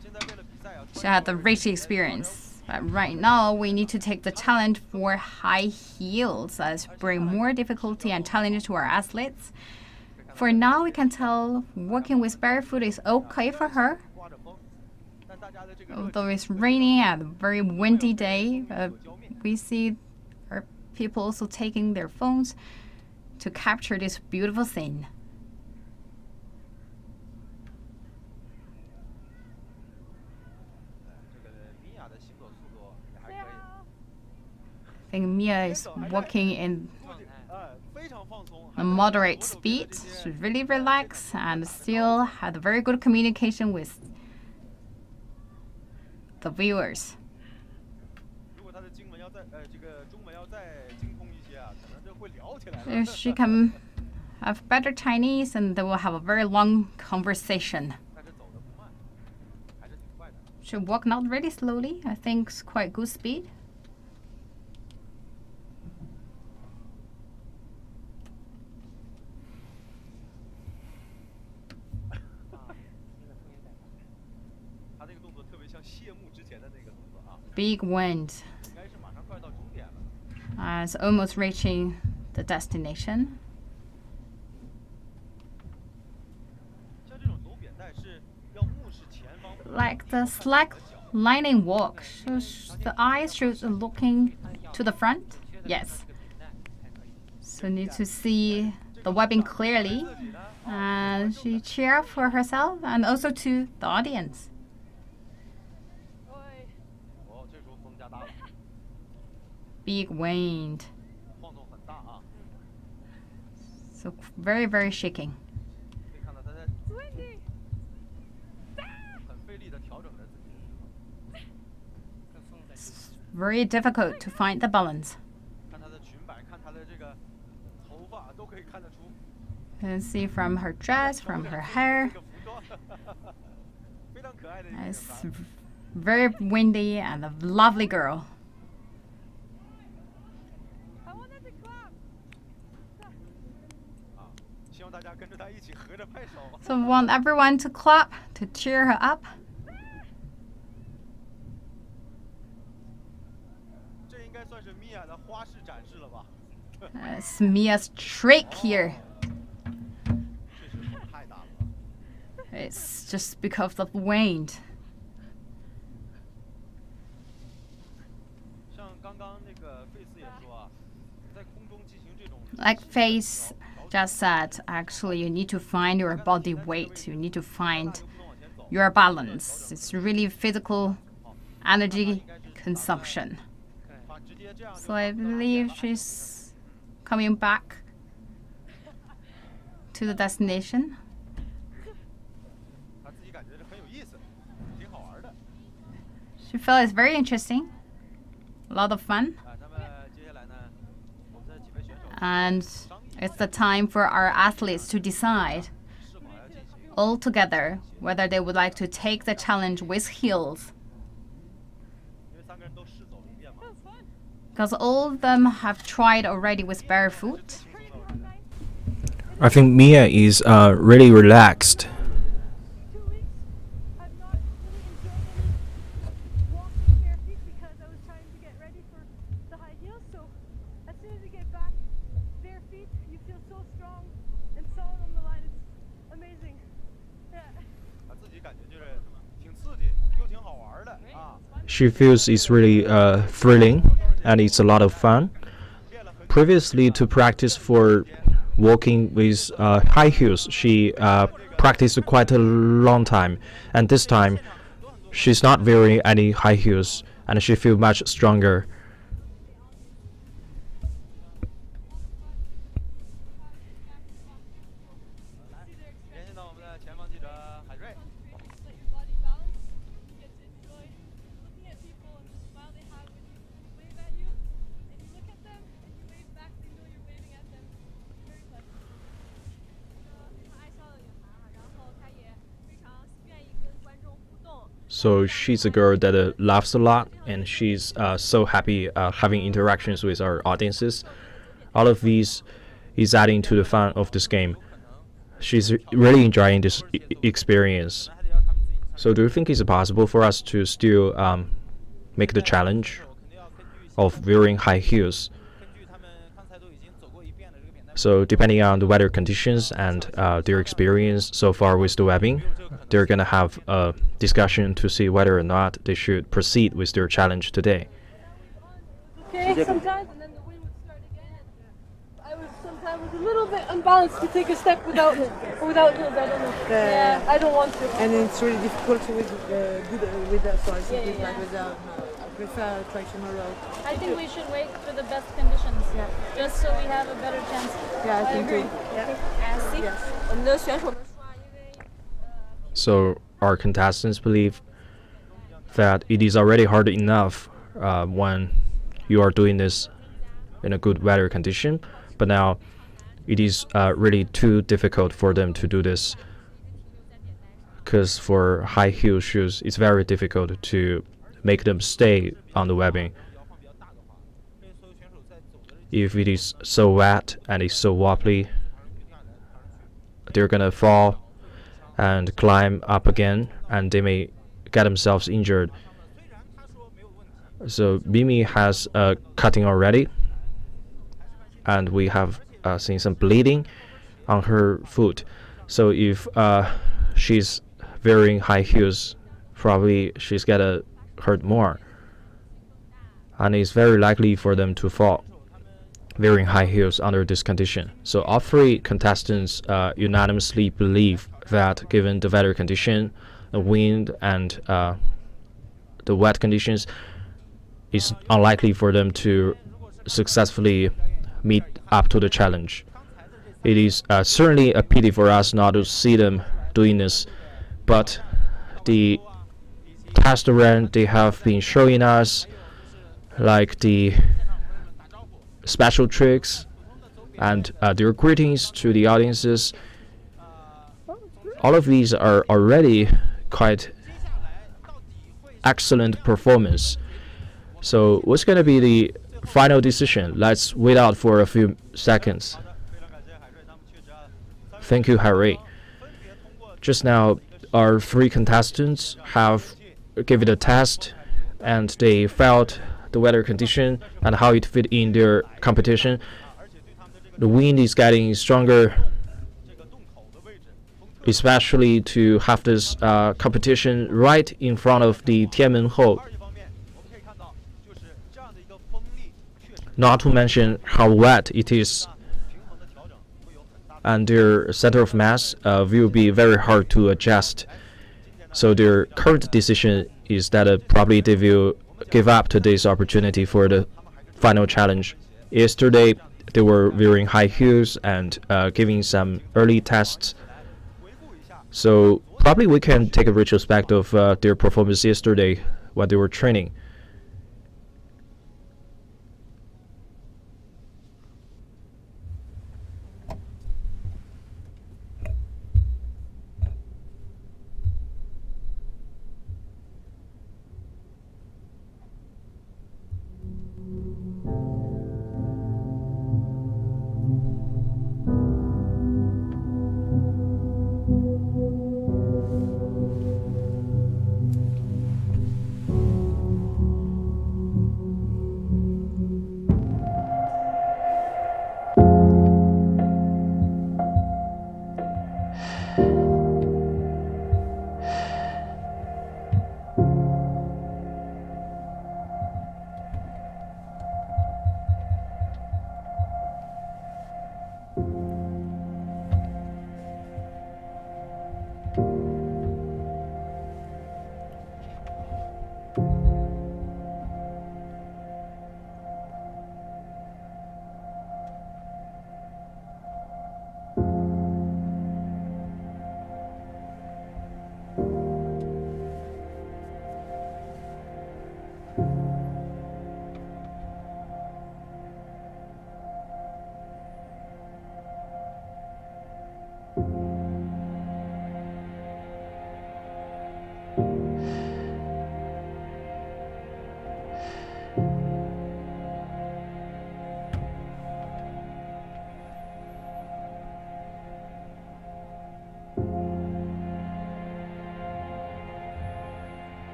现在为了比赛啊， She had the rich experience. But right now, we need to take the challenge for high heels as bring more difficulty and challenge to our athletes. For now, we can tell working with barefoot is okay for her. 刮着风，但大家的这个 Although it's raining and a very windy day, we see our people also taking their phones to capture this beautiful scene. 这个米娅的行走速度也还可以， I think Mia is walking in 非常放松， a moderate speed. She's really relaxed and still had very good communication with the viewers. 如果她的经文要再这个中文要再精通一些啊，可能就会聊起来了。 If she can have better Chinese, and they will have a very long conversation. 但是走得不慢，还是挺快的。 She walk not really slowly. I think it's quite good speed. 她这个动作特别像谢幕之前的那个动作啊， Big wind. 应该是马上快到终点了。 It's almost reaching the destination. 像这种走扁带是要目视前方。 Like the slacklining walk, shows the eyes should looking to the front. Yes. So need to see the webbing clearly. And she cheer for herself and also to the audience. 哦，这时候风加大了， Big wind. 晃动很大啊。 So very, very shaking. 可以看到她在很费力的调整着自己的时候， 跟风在一起 Very difficult to find the balance. 看她的裙摆，看她的这个头发，都可以看得出。 You can see from her dress, from her hair. 这个服装，非常可爱的一个女 It's 孩。 very windy and a lovely girl. I wanted to clap. 啊，希望大家跟着她一起合着拍手。 So we want everyone to clap to cheer her up. 这应该算是米娅的花式展示了吧？ It's Mia's trick here. 确实风太大了。 It's just because of the wind. 像刚刚那个费斯也说啊，在空中进行这种 Like Face just said, actually, you need to find your body weight. You need to find 能不能往前走？ your balance. It's really physical energy consumption. 啊，直接这样就 So I believe she's coming back to the destination. 他自己感觉这很有意思，挺好玩的。 She felt it's very interesting, a lot of fun, 啊，那么接下来呢，我们的几位选手 and it's the time for our athletes to decide 是否要进行 all together whether they would like to take the challenge with heels, 因为三个人都试走了一遍嘛。 because all of them have tried already with barefoot. 轻松的，我觉得。 I think Mia is really relaxed. 2 weeks, I've not really enjoyed any walking bare feet because I was trying to get ready soon as you get back, bare feet, you feel so strong and solid on the line. It's amazing. Yeah. 他自己感觉就是挺刺激，又挺好玩的啊。 She feels it's really thrilling and it's a lot of fun. Previously, to practice for walking with high heels, she practiced quite a long time, and this time she's not wearing any high heels and she feels much stronger. 连线到我们的前方记者海瑞。 Let your body balance. You get to enjoy looking at people and the smile they have when you wave at you. And you look at them and you wave back, they know you're waving at them. It's very pleasant. 非常爱笑的女孩哈，然后她也非常愿意跟观众互动。 So she's a girl that laughs a lot, and she's so happy having interactions with our audiences. All of these is adding to the fun of this game. She's really enjoying this experience. So do you think it's possible for us to still make the challenge of wearing high heels? 根据他们刚才都已经走过一遍的这个扁担。 So depending on the weather conditions and their experience so far with the webbing, they're gonna have a discussion to see whether or not they should proceed with their challenge today. Okay, sometimes, and then the wind would start again. I was sometimes a little bit unbalanced to take a step without heels. I don't know. Yeah, I don't want to. And it's really difficult with with that, so I think Yeah, it's yeah. like without. I prefer traditional route. I think we should wait for the best conditions, just so we have a better chance. Yeah, I think agree. too. Yes. 我们的选手们说啊，因为 So our contestants believe that it is already hard enough when you are doing this in a good weather condition, but now it is really too difficult for them to do this, because for high heel shoes it's very difficult to make them stay on the webbing. If it is so wet and it's so wobbly, they're gonna fall and climb up again, and they may get themselves injured. So Mimi has a cutting already, and we have seen some bleeding on her foot. So if she's wearing high heels, probably she's gonna hurt more, and it's very likely for them to fall wearing high heels under this condition. So all three contestants unanimously believe that given the weather condition, the wind, and the wet conditions, it's unlikely for them to successfully meet up to the challenge. It is certainly a pity for us not to see them doing this, but the test run they have been showing us, like the special tricks and their greetings to the audiences, all of these are already quite excellent performance. So what's going to be the final decision? Let's wait out for a few seconds. Thank you, Harry. Just now, our three contestants have given a test, and they felt the weather condition and how it fit in their competition. The wind is getting stronger, especially to have this competition right in front of the Tianmenhou. Not to mention how wet it is, and their center of mass will be very hard to adjust. So their current decision is that probably they will give up today's opportunity for the final challenge. Yesterday, they were wearing high heels and giving some early tests. So probably we can take a retrospect of their performance yesterday when they were training.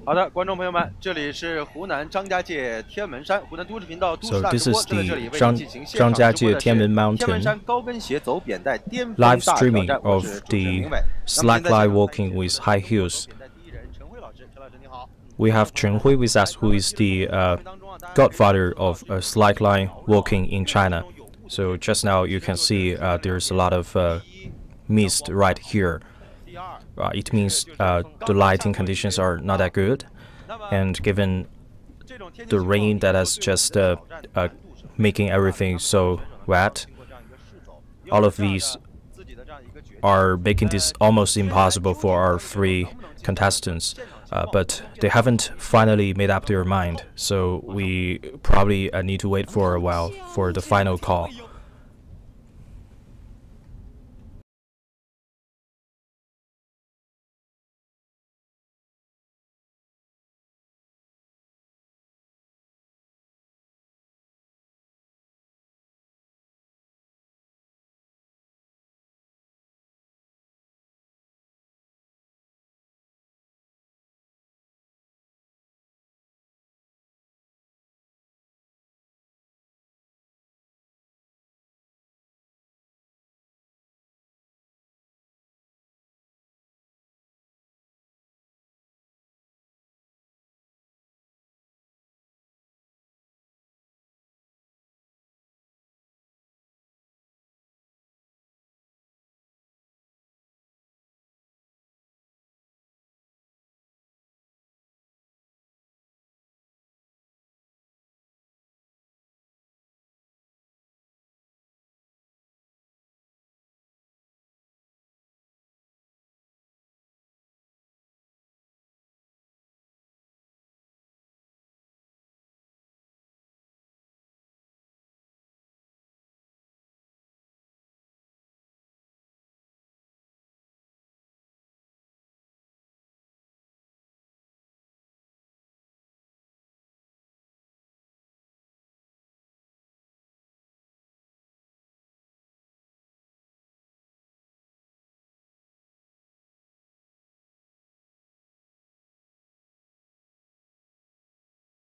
好的，观众朋友们，这里是湖南张家界天门山，湖南都市频道都市大 So 直 this 播， is 正在 the 这里为您进行现场直播的是 Zhangjiajie Tianmen 天门 Mountain 山高跟鞋走扁带巅峰 live 大挑 streaming 战，我是 of 主持人 the 明伟。 slackline walking with high heels. 扁带第一人陈辉老师，陈老师你好。 We have Chen Hui with us, who is the godfather of slackline walking in China. So just now you can see there's a lot of mist right here. It means the lighting conditions are not that good, and given the rain that has just making everything so wet, all of these are making this almost impossible for our 3 contestants. But they haven't finally made up their mind, so we probably need to wait for a while for the final call.